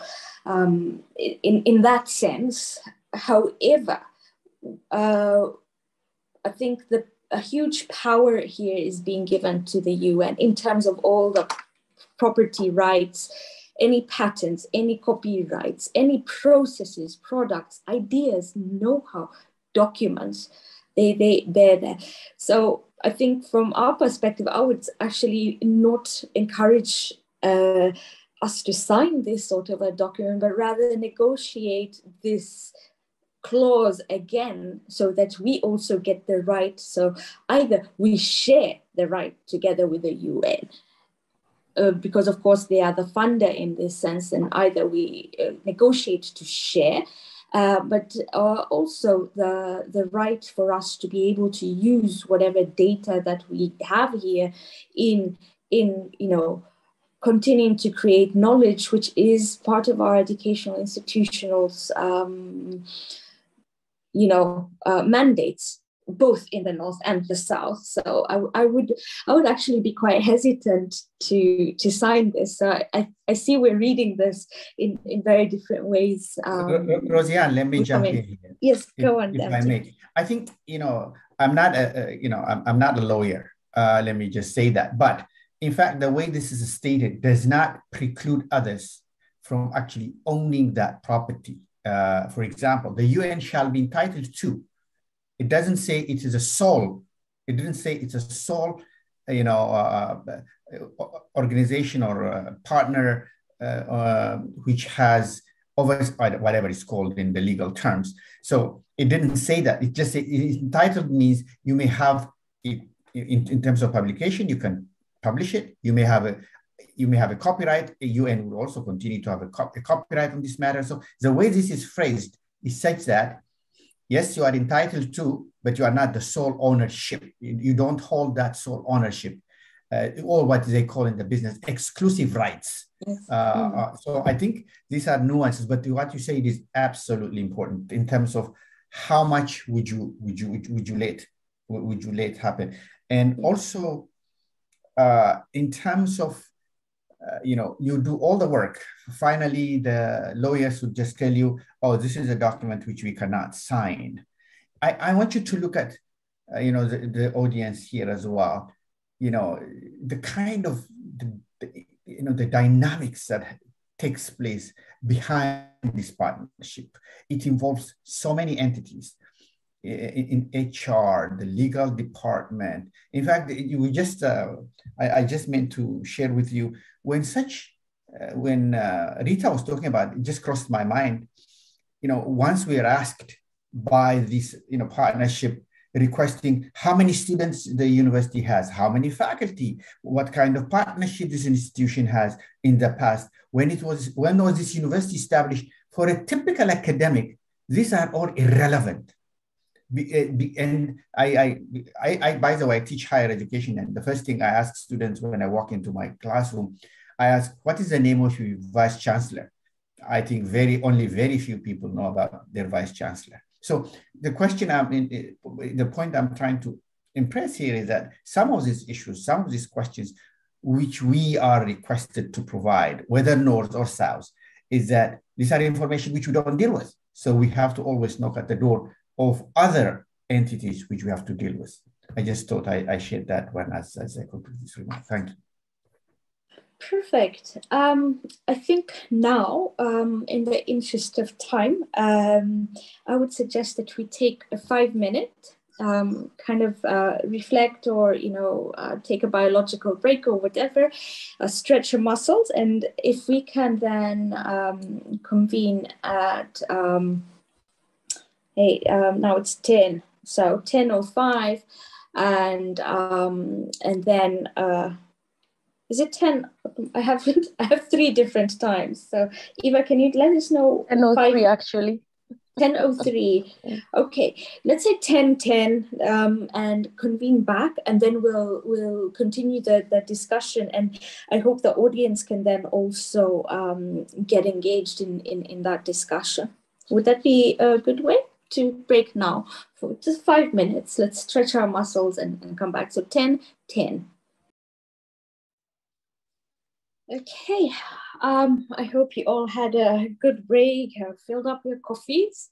in that sense. However, I think that a huge power here is being given to the UN in terms of all the property rights, any patents, any copyrights, any processes, products, ideas, know-how, documents, they're there. So I think from our perspective, I would actually not encourage us to sign this sort of a document, but rather negotiate this clause again, so that we also get the right. So either we share the right together with the UN, because of course they are the funder in this sense, and either we negotiate to share, but also the right for us to be able to use whatever data that we have here in you know, continuing to create knowledge, which is part of our educational institutionals you know, mandates, both in the north and the south. So I would actually be quite hesitant to sign this. So I see we're reading this in very different ways. Rosianne, let me jump in here. Yes, go on. If I may. I think, you know, I'm not I'm not a lawyer. Let me just say that. But in fact, the way this is stated does not preclude others from actually owning that property. For example, the UN shall be entitled to. It doesn't say it is a sole. It didn't say it's a sole, you know, organization or partner which has oversight, whatever it's called in the legal terms. So it didn't say that. It just said entitled means you may have it in terms of publication. You can publish it. You may have a copyright. The UN will also continue to have a copyright on this matter. So the way this is phrased is such that, yes, you are entitled to, but you are not the sole ownership. You don't hold that sole ownership, or what they call in the business exclusive rights. Yes. So I think these are nuances, but what you say is absolutely important in terms of how much would you let happen, and also in terms of you know, you do all the work. Finally, the lawyers would just tell you, oh, this is a document which we cannot sign. I want you to look at, you know, the audience here as well, you know, the kind of, you know, the dynamics that takes place behind this partnership. It involves so many entities in HR, the legal department. In fact, you just, I just meant to share with you, when Rita was talking about, it just crossed my mind, you know, once we are asked by this, you know, partnership requesting how many students the university has, how many faculty, what kind of partnership this institution has in the past, when was this university established? For a typical academic, these are all irrelevant. And I, by the way, I teach higher education, and the first thing I ask students when I walk into my classroom, I ask, what is the name of your vice chancellor? I think only very few people know about their vice chancellor. So the point I'm trying to impress here is that some of these issues, some of these questions, which we are requested to provide, whether north or south, is that these are information which we don't deal with. So we have to always knock at the door of other entities which we have to deal with. I just thought I shared that one as I conclude this remark. Thank you. Perfect. I think now, in the interest of time, I would suggest that we take a 5-minute kind of reflect, or, you know, take a biological break or whatever, stretch your muscles. And if we can then convene at Hey, now it's 10. So 10:05, and then is it 10? I have 3 different times. So Eva, can you let us know? 10:03 actually. 10:03. Okay, let's say 10:10, and convene back, and then we'll continue the discussion. And I hope the audience can then also get engaged in that discussion. Would that be a good way to break now for just 5 minutes? Let's stretch our muscles and come back. So 10:10. Okay, I hope you all had a good break, filled up your coffees.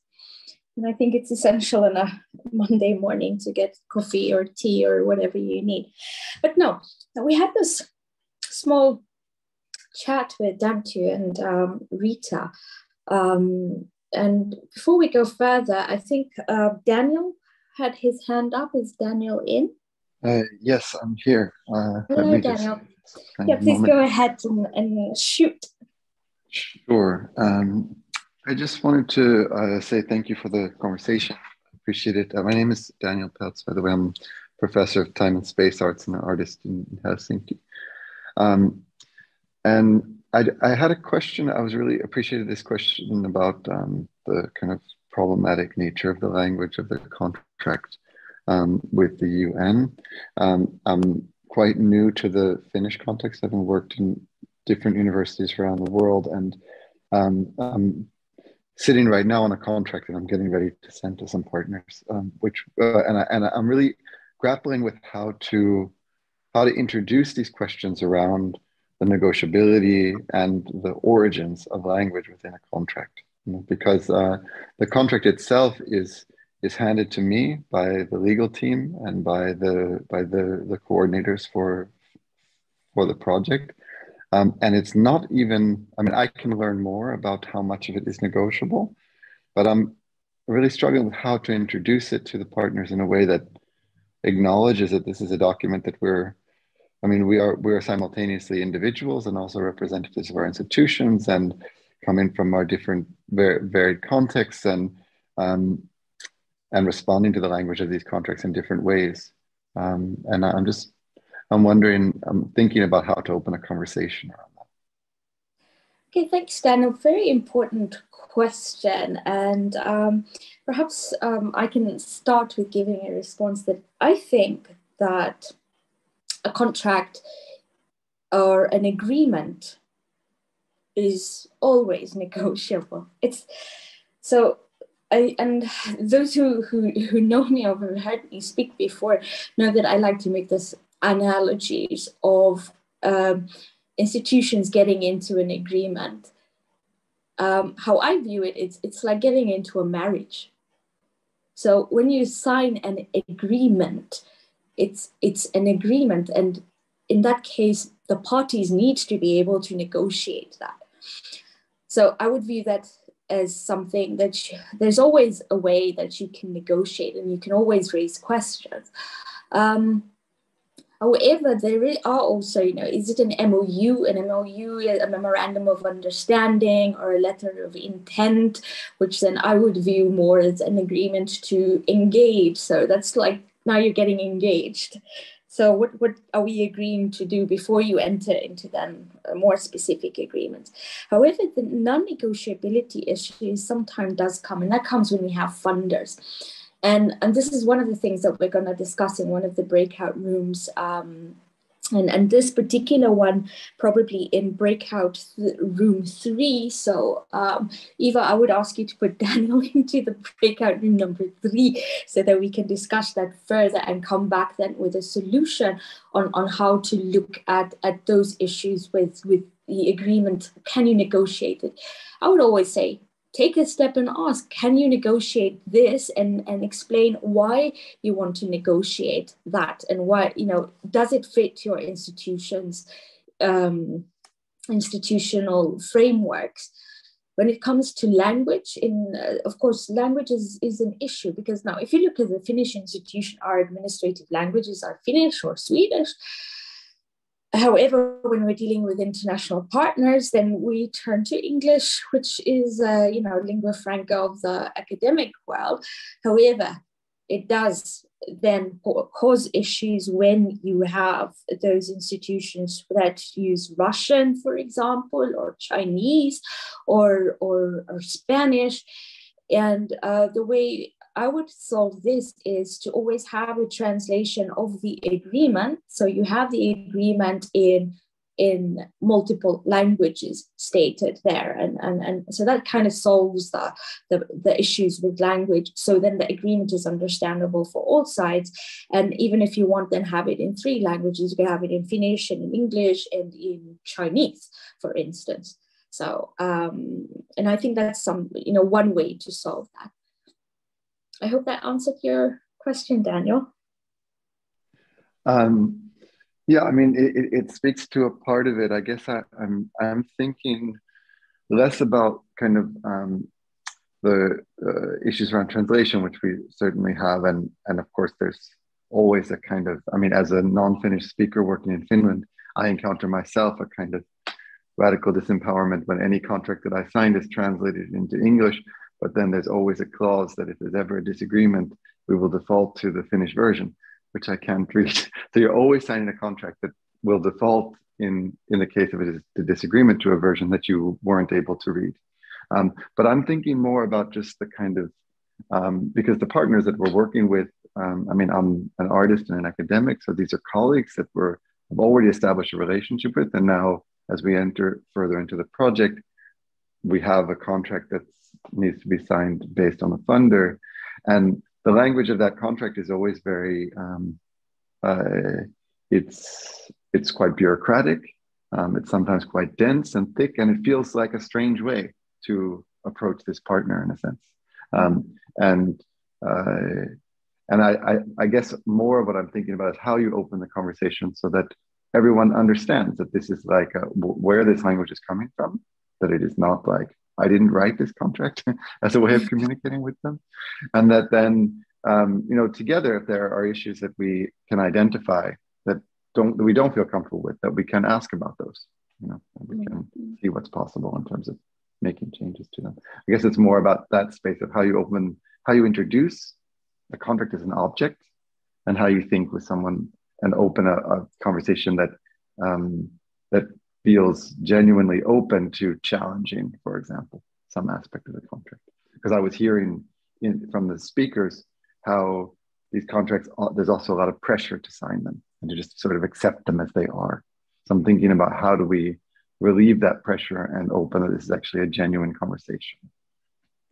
And I think it's essential on a Monday morning to get coffee or tea or whatever you need. But no, we had this small chat with Dante and Rita. And before we go further, I think Daniel had his hand up. Is Daniel in? Yes, I'm here. Hello, Daniel. Yeah, please go ahead and shoot. Sure. I just wanted to say thank you for the conversation. I appreciate it. My name is Daniel Peltz, by the way. I'm professor of time and space arts and an artist in Helsinki. And I had a question. I was really appreciated this question about the kind of problematic nature of the language of the contract with the UN. I'm quite new to the Finnish context. I've worked in different universities around the world, and I'm sitting right now on a contract that I'm getting ready to send to some partners, and I'm really grappling with how to introduce these questions around the negotiability and the origins of language within a contract, because the contract itself is handed to me by the legal team and by the coordinators for the project. And it's not even, I mean, I can learn more about how much of it is negotiable, but I'm really struggling with how to introduce it to the partners in a way that acknowledges that this is a document that we are simultaneously individuals and also representatives of our institutions and coming from our different varied contexts and responding to the language of these contracts in different ways. And I'm wondering, I'm thinking about how to open a conversation around that. Okay, thanks, Daniel. Very important question. And perhaps I can start with giving a response that I think that a contract or an agreement is always negotiable. And those who know me or have heard me speak before know that I like to make this analogies of institutions getting into an agreement. How I view it, it's like getting into a marriage. So when you sign an agreement, it's an agreement, and in that case, the parties need to be able to negotiate that. So I would view that as something that there's always a way that you can negotiate, and you can always raise questions. However, there are also, is it an MOU? An MOU, a memorandum of understanding, or a letter of intent, which then I would view more as an agreement to engage. So that's like, now you're getting engaged. So what are we agreeing to do before you enter into then more specific agreements? However, the non-negotiability issue sometimes does come, and that comes when we have funders. And this is one of the things that we're going to discuss in one of the breakout rooms. And this particular one, probably in breakout room 3. So Eva, I would ask you to put Daniel into the breakout room number 3 so that we can discuss that further and come back then with a solution on how to look at those issues with the agreement. Can you negotiate it? I would always say, take a step and ask, can you negotiate this, and explain why you want to negotiate that, and why, does it fit your institution's institutional frameworks? When it comes to language, of course, language is an issue, because now if you look at the Finnish institution, our administrative languages are Finnish or Swedish. However, when we're dealing with international partners, then we turn to English, which is, lingua franca of the academic world. However, it does then cause issues when you have those institutions that use Russian, for example, or Chinese, or Spanish. And the way I would solve this is to always have a translation of the agreement. So you have the agreement in multiple languages stated there. And so that kind of solves the issues with language. So then the agreement is understandable for all sides. And even if you want, then have it in 3 languages, you can have it in Finnish and in English and in Chinese, for instance. So, and I think that's one way to solve that. I hope that answered your question, Daniel. Yeah, I mean, it speaks to a part of it. I guess I'm thinking less about kind of the issues around translation, which we certainly have, and of course there's always a kind of, I mean, as a non-Finnish speaker working in Finland, I encounter myself a kind of radical disempowerment when any contract that I signed is translated into English. But then there's always a clause that if there's ever a disagreement, we will default to the Finnish version, which I can't read. So you're always signing a contract that will default in the case of it is the disagreement to a version that you weren't able to read. But I'm thinking more about just the kind of, because the partners that we're working with, I mean, I'm an artist and an academic, so these are colleagues that have already established a relationship with. And now as we enter further into the project, we have a contract that needs to be signed based on a funder. And the language of that contract is always very, it's quite bureaucratic. It's sometimes quite dense and thick, and it feels like a strange way to approach this partner in a sense. And I guess more of what I'm thinking about is how you open the conversation so that everyone understands that this is like where this language is coming from, that it is not like, I didn't write this contract as a way of communicating with them. And that then, together, if there are issues that we can identify that we don't feel comfortable with, that we can ask about those, and we can see what's possible in terms of making changes to them. I guess it's more about that space of how you introduce a contract as an object, and how you think with someone and open a conversation that feels genuinely open to challenging, for example, some aspect of the contract. Because I was hearing from the speakers how these contracts, there's also a lot of pressure to sign them and to just sort of accept them as they are. So I'm thinking about how do we relieve that pressure and open that this is actually a genuine conversation.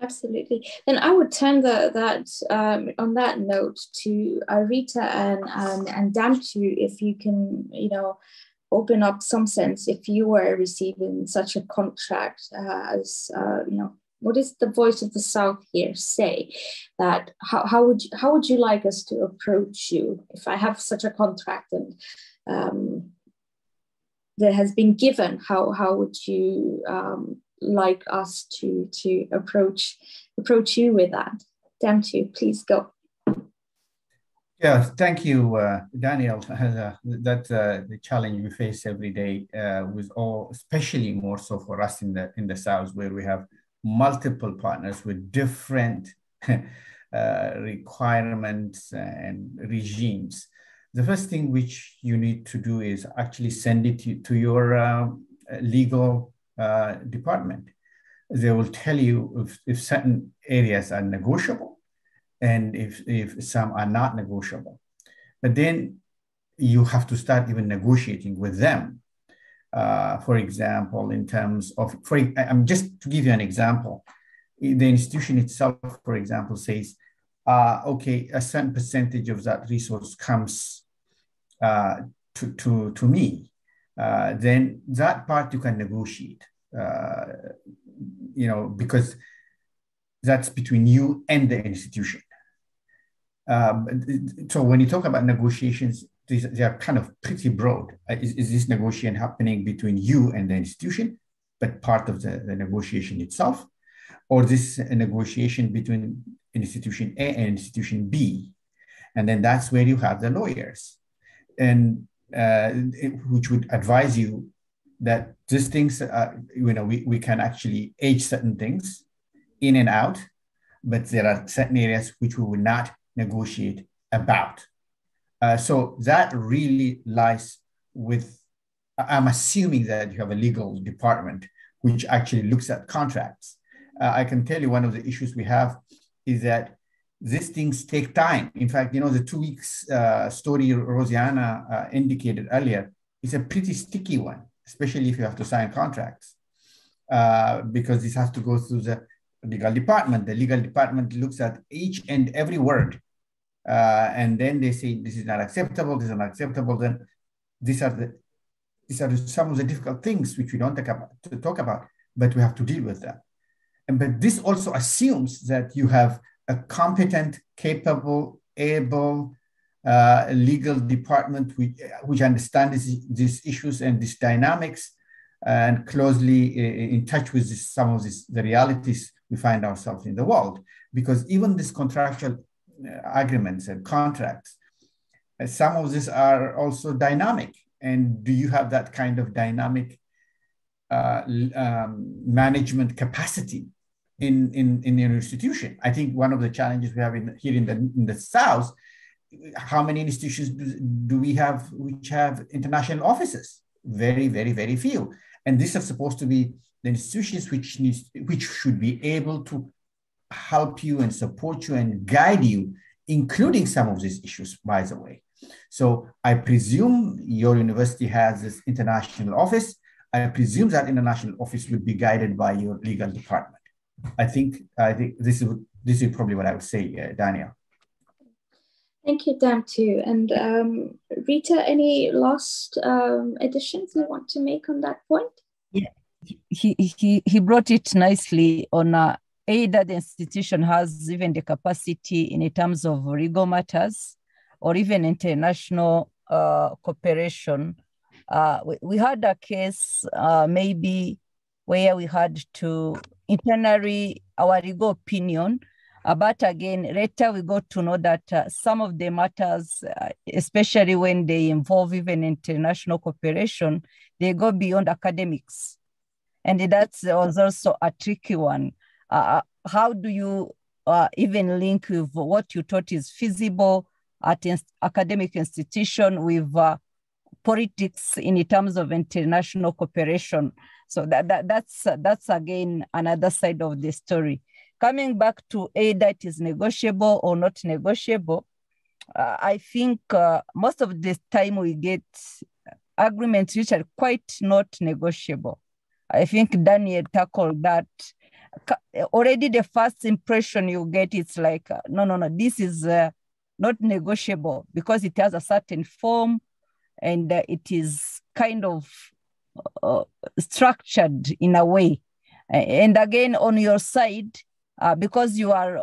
Absolutely. Then I would turn on that note to Rita and Damtu, if you can, open up some sense if you were receiving such a contract as what does the Voice of the South here say? That how would you like us to approach you if I have such a contract and that has been given? How would you like us to approach you with that? Damtu, please go. Yeah, thank you, Daniel. That's the challenge we face every day with all, especially more so for us in the South, where we have multiple partners with different requirements and regimes. The first thing which you need to do is actually send it to your legal department. They will tell you if certain areas are negotiable, and if some are not negotiable. But then you have to start even negotiating with them. For example, in terms of, just to give you an example, the institution itself, for example, says, okay, a certain percentage of that resource comes to me, then that part you can negotiate, because that's between you and the institution. So when you talk about negotiations, they are kind of pretty broad. Is this negotiation happening between you and the institution, but part of the negotiation itself? Or this a negotiation between institution A and institution B? And then that's where you have the lawyers. And which would advise you that these things, we can actually age certain things in and out, but there are certain areas which we will not negotiate about. So that really lies with, I'm assuming that you have a legal department which actually looks at contracts. I can tell you one of the issues we have is that these things take time. In fact, the 2 weeks story Rosiana indicated earlier is a pretty sticky one, especially if you have to sign contracts, because this has to go through the legal department. The legal department looks at each and every word, and then they say, this is not acceptable, this is not acceptable. Then these are some of the difficult things which we don't talk about, but we have to deal with them. But this also assumes that you have a competent, capable, able legal department which understands these issues and these dynamics, and closely in touch with some of the realities we find ourselves in the world. Because even these contractual agreements and contracts, some of these are also dynamic. And do you have that kind of dynamic management capacity in your institution? I think one of the challenges we have here in the South, how many institutions do we have which have international offices? Very, very, very few. And these are supposed to be the institutions which should be able to help you and support you and guide you, including some of these issues, by the way. So I presume your university has this international office. I presume that international office would be guided by your legal department. I think this is probably what I would say, Daniel. Thank you, Damtu. And Rita, any last additions you want to make on that point? Yeah, he brought it nicely on either the institution has even the capacity in terms of legal matters or even international cooperation. We had a case maybe where we had to internally our legal opinion, but again, later we got to know that some of the matters, especially when they involve even international cooperation, they go beyond academics. And that was also a tricky one. How do you even link with what you thought is feasible at academic institution with politics in terms of international cooperation? So that's again another side of the story. Coming back to either it is negotiable or not negotiable, I think most of the time we get agreements which are quite not negotiable. I think Daniel tackled that. Already the first impression you get, it's like, no, this is not negotiable because it has a certain form and it is kind of structured in a way. And again, on your side, because you are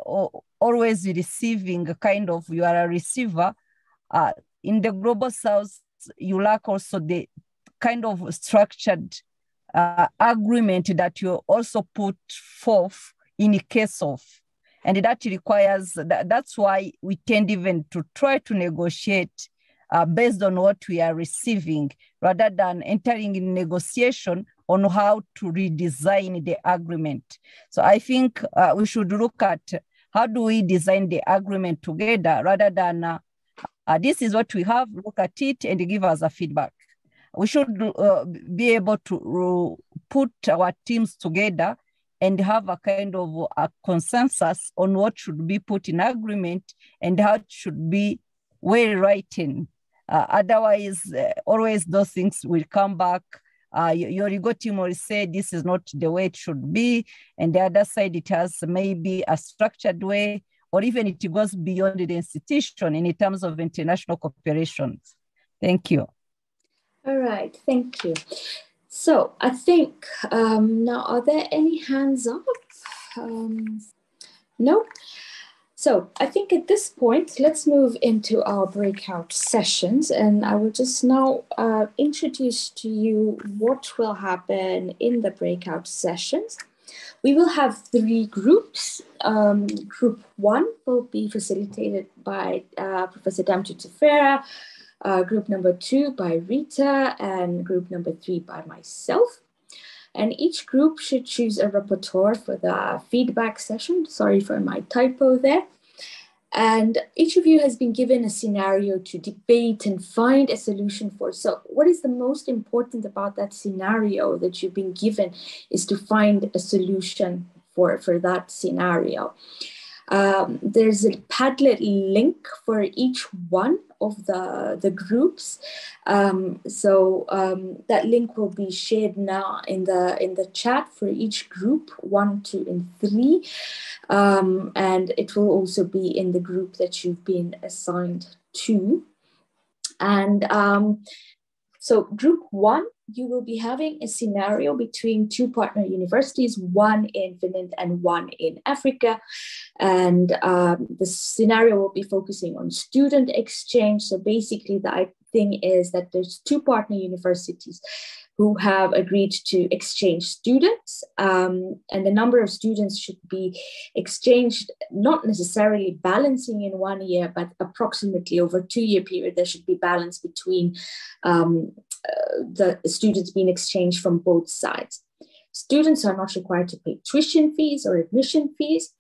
always receiving you are a receiver, in the Global South, you lack also the kind of structured agreement that you also put forth in case of. And that requires, that's why we tend even to try to negotiate based on what we are receiving, rather than entering in negotiation on how to redesign the agreement. So I think we should look at how do we design the agreement together, rather than this is what we have, look at it and give us a feedback. We should be able to put our teams together and have a kind of a consensus on what should be put in agreement and how it should be well written. Otherwise, always those things will come back. Your legal team will say this is not the way it should be, and the other side it has maybe a structured way, or even it goes beyond the institution in terms of international cooperation. Thank you. All right, thank you. So I think now, are there any hands up? No? So I think at this point, let's move into our breakout sessions. And I will just now introduce to you what will happen in the breakout sessions. We will have 3 groups. Group 1 will be facilitated by Professor Damtu Tefera, group number 2 by Rita, and group number 3 by myself. And each group should choose a rapporteur for the feedback session. Sorry for my typo there. And each of you has been given a scenario to debate and find a solution for. So what is the most important about that scenario that you've been given is to find a solution for that scenario. There's a Padlet link for each one of the groups. That link will be shared now in the chat for each group 1, 2, and 3. And it will also be in the group that you've been assigned to. And so group 1, you will be having a scenario between 2 partner universities, 1 in Finland and 1 in Africa. And the scenario will be focusing on student exchange. So basically the thing is that there's 2 partner universities who have agreed to exchange students. And the number of students should be exchanged, not necessarily balancing in 1 year, but approximately over a 2-year period, there should be balance between the students being exchanged from both sides. Students are not required to pay tuition fees or admission fees,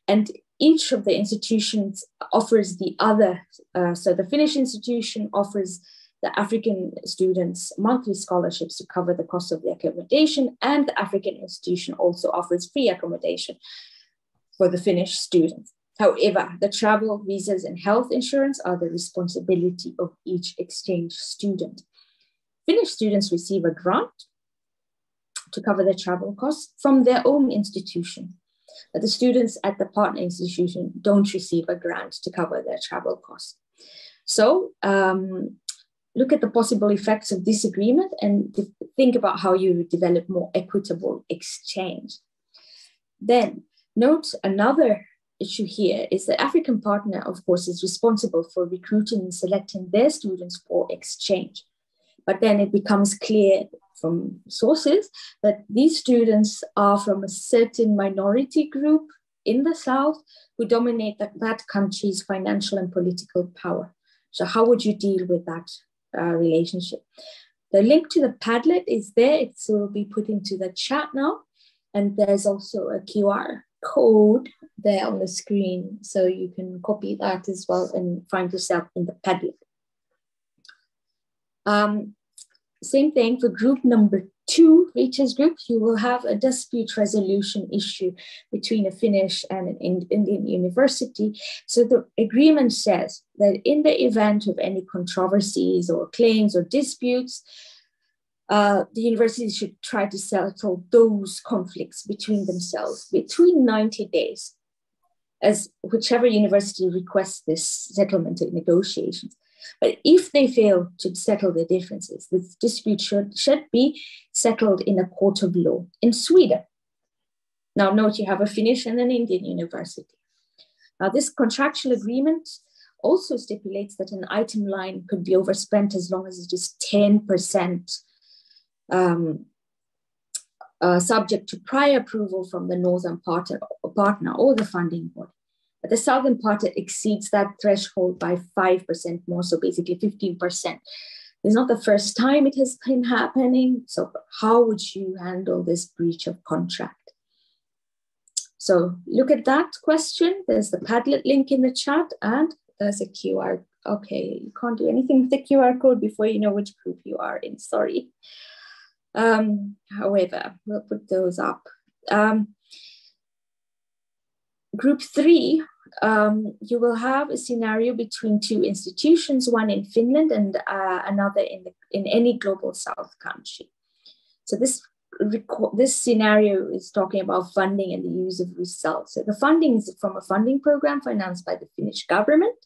and each of the institutions offers the other. So the Finnish institution offers the African students monthly scholarships to cover the cost of the accommodation, and the African institution also offers free accommodation for the Finnish students. However, the travel, visas, and health insurance are the responsibility of each exchange student. Finnish students receive a grant to cover their travel costs from their own institution. But the students at the partner institution don't receive a grant to cover their travel costs. So look at the possible effects of this agreement and think about how you develop more equitable exchange. Then note another issue here is the African partner, of course, is responsible for recruiting and selecting their students for exchange. But then it becomes clear from sources that these students are from a certain minority group in the South who dominate that country's financial and political power. So how would you deal with that relationship? The link to the Padlet is there. It will be put into the chat now. And there's also a QR code there on the screen. So you can copy that as well and find yourself in the Padlet. Same thing for group number 2, Rita's group, you will have a dispute resolution issue between a Finnish and an Indian university. So the agreement says that in the event of any controversies or claims or disputes, the university should try to settle those conflicts between themselves between 90 days, as whichever university requests this settlement and negotiations. But if they fail to settle their differences, the dispute should be settled in a court of law in Sweden. Now note you have a Finnish and an Indian university. Now this contractual agreement also stipulates that an item line could be overspent as long as it is 10% subject to prior approval from the northern partner or the funding board. But the southern partner exceeds that threshold by 5% more, so basically 15%. It's not the first time it has been happening. So how would you handle this breach of contract? So look at that question. There's the Padlet link in the chat and there's a QR. Okay, you can't do anything with the QR code before you know which group you are in, sorry. However, we'll put those up. Group 3, you will have a scenario between 2 institutions, one in Finland and another in any global South country. So this scenario is talking about funding and the use of results. So the funding is from a funding program financed by the Finnish government.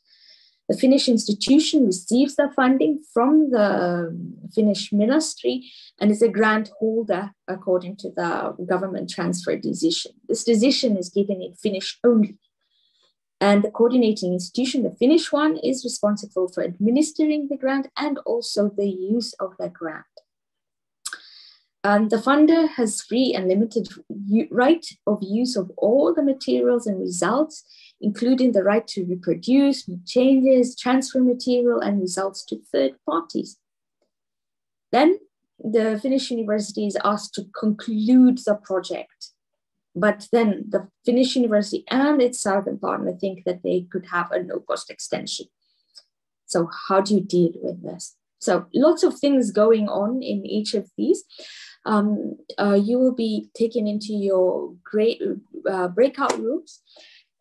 The Finnish institution receives the funding from the Finnish ministry and is a grant holder according to the government transfer decision. This decision is given in Finnish only. And the coordinating institution, the Finnish one, is responsible for administering the grant and also the use of the grant. And the funder has free and limited right of use of all the materials and results, including the right to reproduce, make changes, transfer material and results to third parties. Then the Finnish university is asked to conclude the project. But then the Finnish university and its southern partner think that they could have a no-cost extension. So how do you deal with this? So lots of things going on in each of these. You will be taken into your great breakout rooms,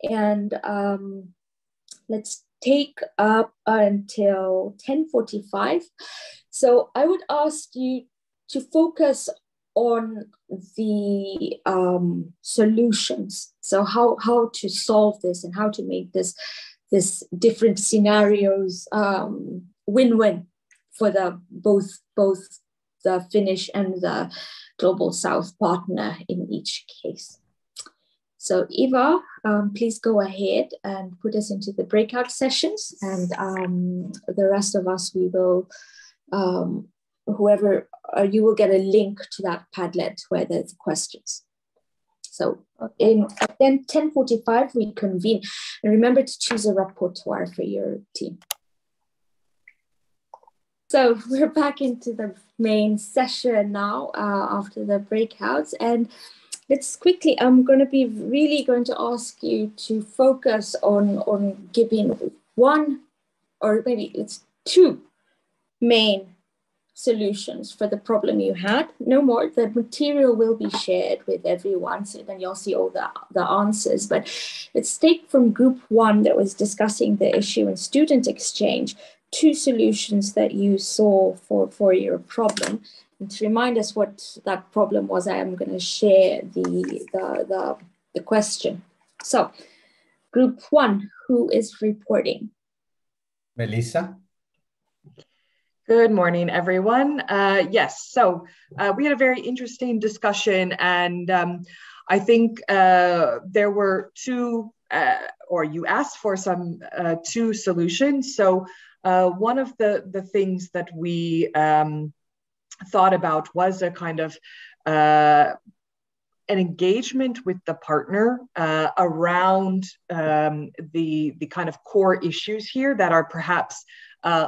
and let's take up until 10:45. So I would ask you to focus on the solutions. So how to solve this and how to make this different scenarios win-win for the both the Finnish and the Global South partner in each case. So Eva, please go ahead and put us into the breakout sessions, and the rest of us, we will, whoever, you will get a link to that Padlet where there's questions. So then 10:45 we convene, and remember to choose a rapporteur for your team. So we're back into the main session now after the breakouts, and let's quickly, I'm going to ask you to focus on giving one, or maybe it's two main solutions for the problem you had. No more. The material will be shared with everyone, so then you'll see all the answers. But let's take from group one that was discussing the issue in student exchange, two solutions that you saw for your problem. And to remind us what that problem was, I am going to share the question. So group one, who is reporting? Melissa. Good morning, everyone. Yes, so we had a very interesting discussion, and I think there were two, or you asked for some two solutions. So one of the things that we thought about was a kind of an engagement with the partner around the kind of core issues here that are perhaps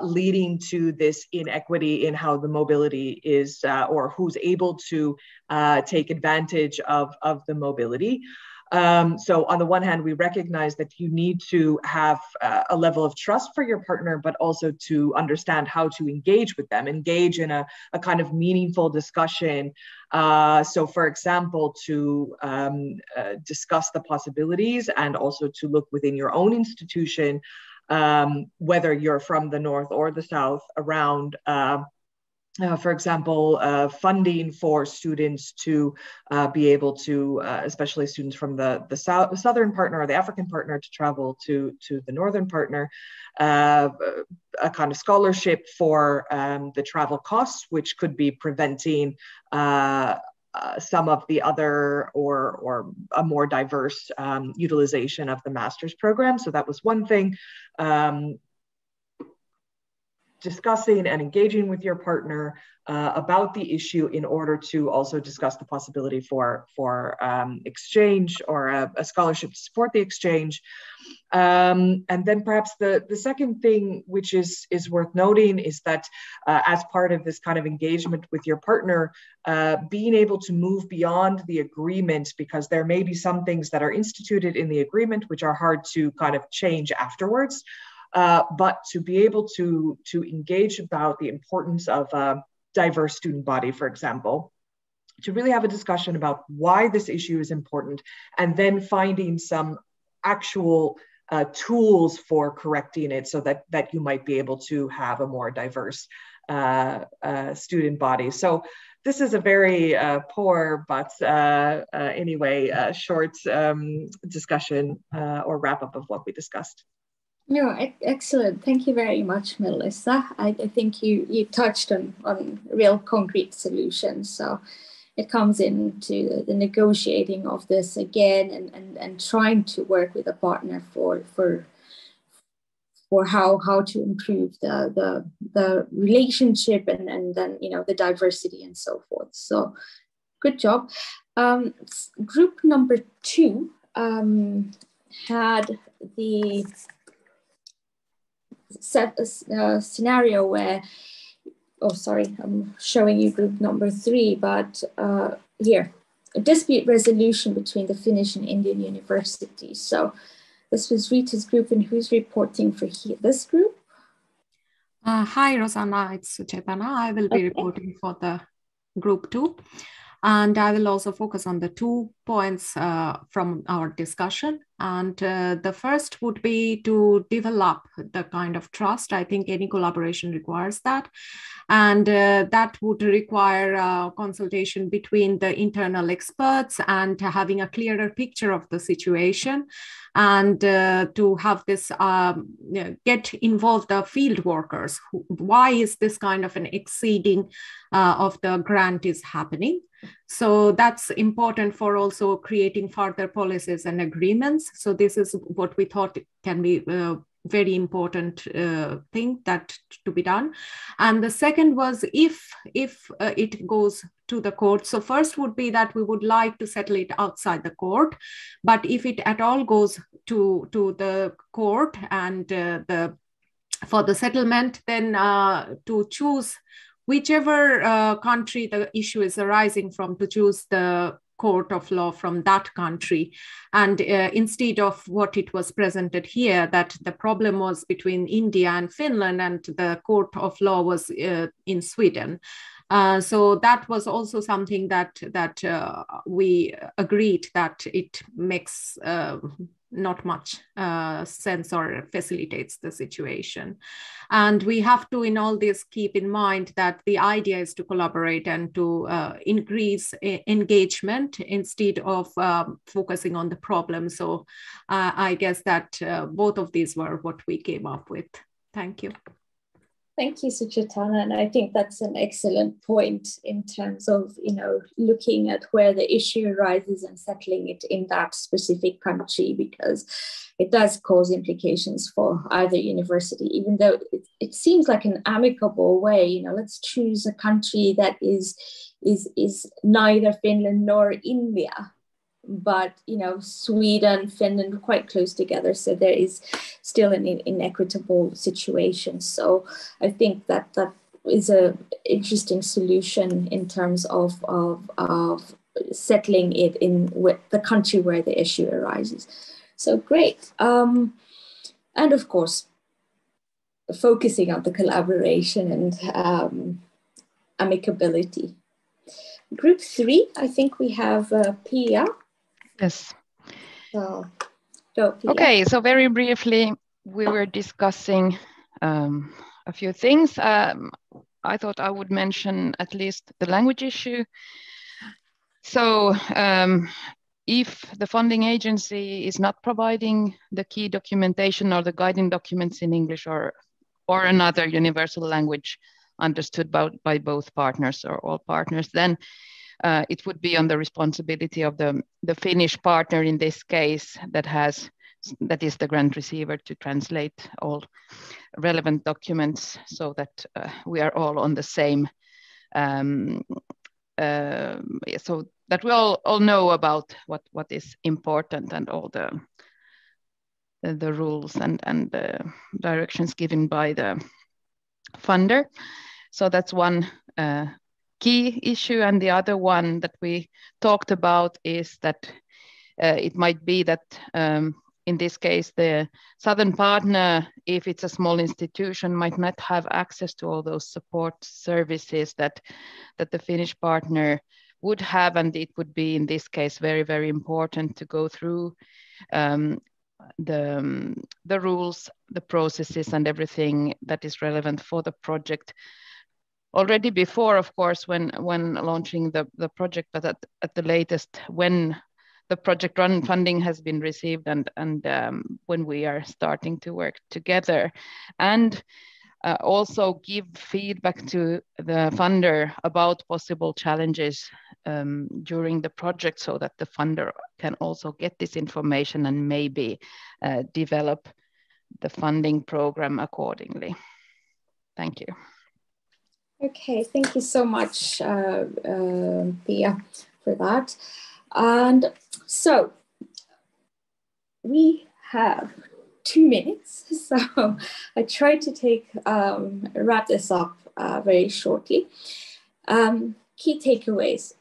leading to this inequity in how the mobility is, or who's able to take advantage of the mobility. So on the one hand, we recognize that you need to have a level of trust for your partner, but also to understand how to engage with them, engage in a kind of meaningful discussion. So for example, to discuss the possibilities, and also to look within your own institution, whether you're from the North or the South, around for example, funding for students to be able to, especially students from the southern partner or the African partner, to travel to the northern partner, a kind of scholarship for the travel costs, which could be preventing some of the other or a more diverse utilization of the master's program. So that was one thing. Discussing and engaging with your partner about the issue in order to also discuss the possibility for exchange or a scholarship to support the exchange. And then perhaps the second thing, which is worth noting, is that as part of this kind of engagement with your partner, being able to move beyond the agreement, because there may be some things that are instituted in the agreement which are hard to kind of change afterwards. But to be able to engage about the importance of a diverse student body, for example, to really have a discussion about why this issue is important, and then finding some actual tools for correcting it, so that you might be able to have a more diverse student body. So this is a very poor, but anyway, short discussion or wrap up of what we discussed. No, excellent. Thank you very much, Melissa. I think you touched on real concrete solutions. So it comes into the negotiating of this again, and trying to work with a partner for or how to improve the relationship and then the diversity and so forth. So good job. Group number 2 had the scenario where, oh sorry, I'm showing you group number 3, but here, a dispute resolution between the Finnish and Indian universities. So this was Rita's group, and who's reporting for this group? Hi, Rosanna, it's Suchetana. I will be reporting for the group 2. And I will also focus on the 2 points from our discussion. And the first would be to develop the kind of trust. I think any collaboration requires that. And that would require consultation between the internal experts and having a clearer picture of the situation, and to have this get involved the field workers. Why is this kind of an exceeding of the grant is happening? So that's important for also creating further policies and agreements. So this is what we thought can be very important thing that to be done. And the second was if it goes to the court. So first would be that we would like to settle it outside the court, but if it at all goes to the court and for the settlement, then to choose whichever country the issue is arising from, to choose the court of law from that country. And instead of what it was presented here, that the problem was between India and Finland and the court of law was in Sweden. So that was also something that we agreed that it makes not much sense or facilitates the situation. And we have to, in all this, keep in mind that the idea is to collaborate and to increase engagement instead of focusing on the problem. So I guess that both of these were what we came up with. Thank you. Thank you, Suchetana. And I think that's an excellent point in terms of, looking at where the issue arises and settling it in that specific country, because it does cause implications for either university, even though it seems like an amicable way. Let's choose a country that is neither Finland nor India. But Sweden, Finland are quite close together, so there is still an inequitable situation. So I think that is an interesting solution in terms of settling it in with the country where the issue arises. So great, and of course, focusing on the collaboration and amicability. Group 3, I think we have Pia. Yes. So, Pia. Okay, so very briefly, we were discussing a few things. I thought I would mention at least the language issue. So if the funding agency is not providing the key documentation or the guiding documents in English or another universal language understood by both partners or all partners, then it would be on the responsibility of the Finnish partner in this case that is the grant receiver to translate all relevant documents so that we are all on the same, so that we all know about what is important and all the rules and the directions given by the funder. So that's one key issue. And the other one that we talked about is that it might be that in this case, the southern partner, if it's a small institution, might not have access to all those support services that the Finnish partner would have. And it would be, in this case, very, very important to go through the rules, the processes, and everything that is relevant for the project already before, of course, when launching the project, but at the latest when the project run funding has been received and when we are starting to work together, and also give feedback to the funder about possible challenges during the project, so that the funder can also get this information and maybe develop the funding program accordingly. Thank you. Okay, thank you so much, Pia, for that. And so we have 2 minutes, so I try to wrap this up very shortly. Key takeaways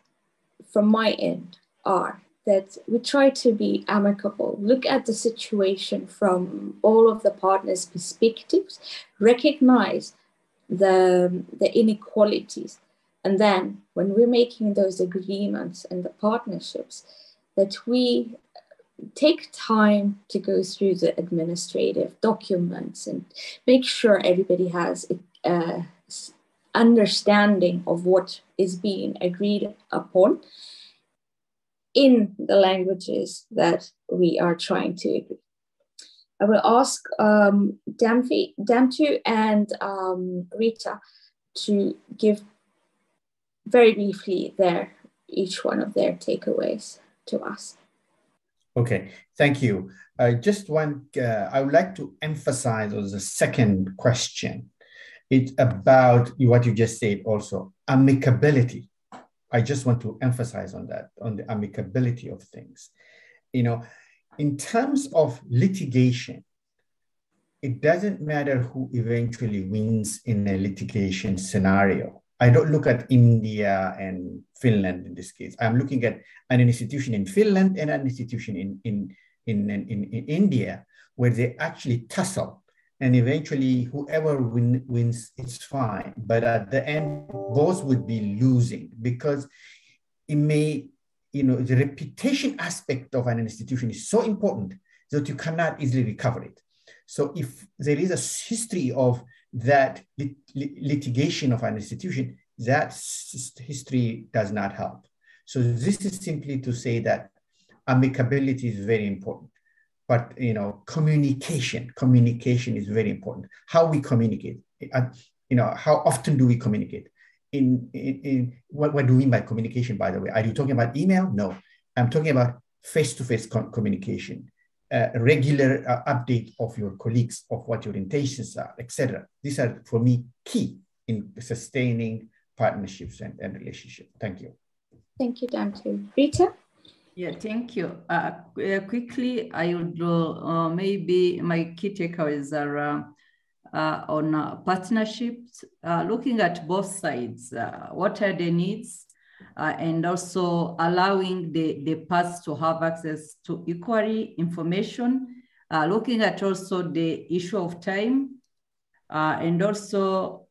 from my end are that we try to be amicable, look at the situation from all of the partners' perspectives, recognize the inequalities, and then when we're making those agreements and the partnerships, that we take time to go through the administrative documents and make sure everybody has a understanding of what is being agreed upon in the languages that we are trying to agree. I will ask Damtu and Rita to give very briefly each one of their takeaways to us. Okay, thank you. I would like to emphasize on the second question. It's about what you just said also, amicability. I just want to emphasize on that, on the amicability of things. In terms of litigation, it doesn't matter who eventually wins in a litigation scenario. I don't look at India and Finland in this case. I'm looking at an institution in Finland and an institution in India where they actually tussle. And eventually whoever wins, it's fine. But at the end, both would be losing because it may, the reputation aspect of an institution is so important that you cannot easily recover it. So if there is a history of that litigation of an institution, that history does not help. So this is simply to say that amicability is very important. But communication is very important. How we communicate, how often do we communicate? What do you mean by communication, by the way? Are you talking about email? No, I'm talking about face-to-face communication, regular update of your colleagues of what your intentions are, etc. These are, for me, key in sustaining partnerships and relationships. Thank you. Thank you, Dante. Rita? Yeah, thank you. Quickly, I would maybe my key takeaways are on partnerships, looking at both sides, what are the needs, and also allowing the parts to have access to equally information, looking at also the issue of time, and also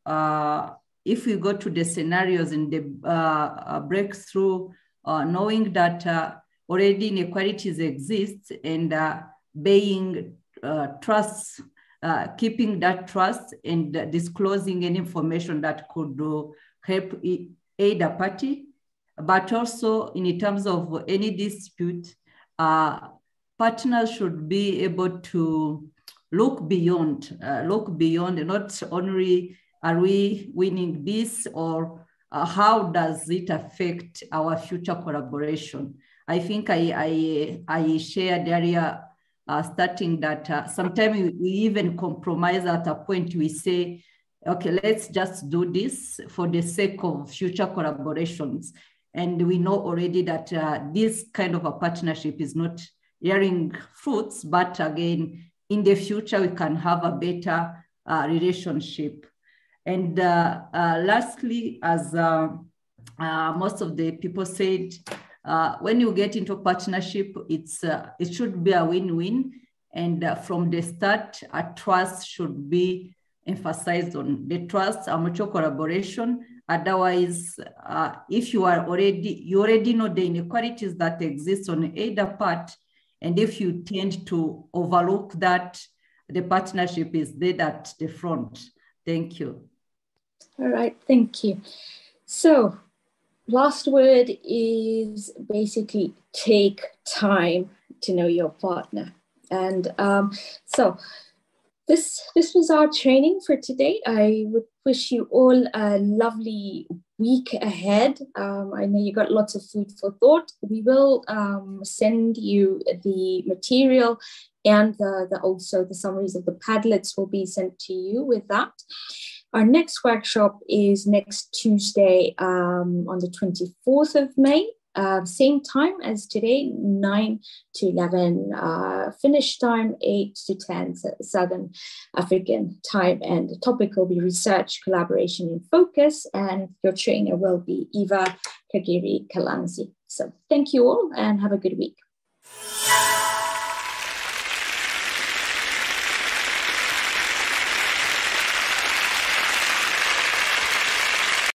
if we go to the scenarios in the breakthrough, knowing that already inequalities exist and being trust, keeping that trust and disclosing any information that could help aid a party, but also in terms of any dispute, partners should be able to look beyond, not only are we winning this or how does it affect our future collaboration. I think I shared earlier, starting that sometimes we even compromise at a point. We say, okay, let's just do this for the sake of future collaborations. And we know already that this kind of a partnership is not bearing fruits, but again, in the future, we can have a better relationship. And lastly, as most of the people said, when you get into partnership, it should be a win-win. And from the start, a trust should be emphasized on the trust, a mutual collaboration. Otherwise, if you already know the inequalities that exist on either part, and if you tend to overlook that, the partnership is dead at the front. Thank you. All right, thank you. So, last word is basically take time to know your partner. And so This was our training for today. I would wish you all a lovely week ahead. I know you got lots of food for thought. We will send you the material, and also the summaries of the Padlets will be sent to you with that. Our next workshop is next Tuesday on the 24th of May. Same time as today, 9 to 11 Finnish time, 8 to 10 Southern African time. And the topic will be research, collaboration, and focus. And your trainer will be Eva Kagiri Kalanzi. So thank you all and have a good week.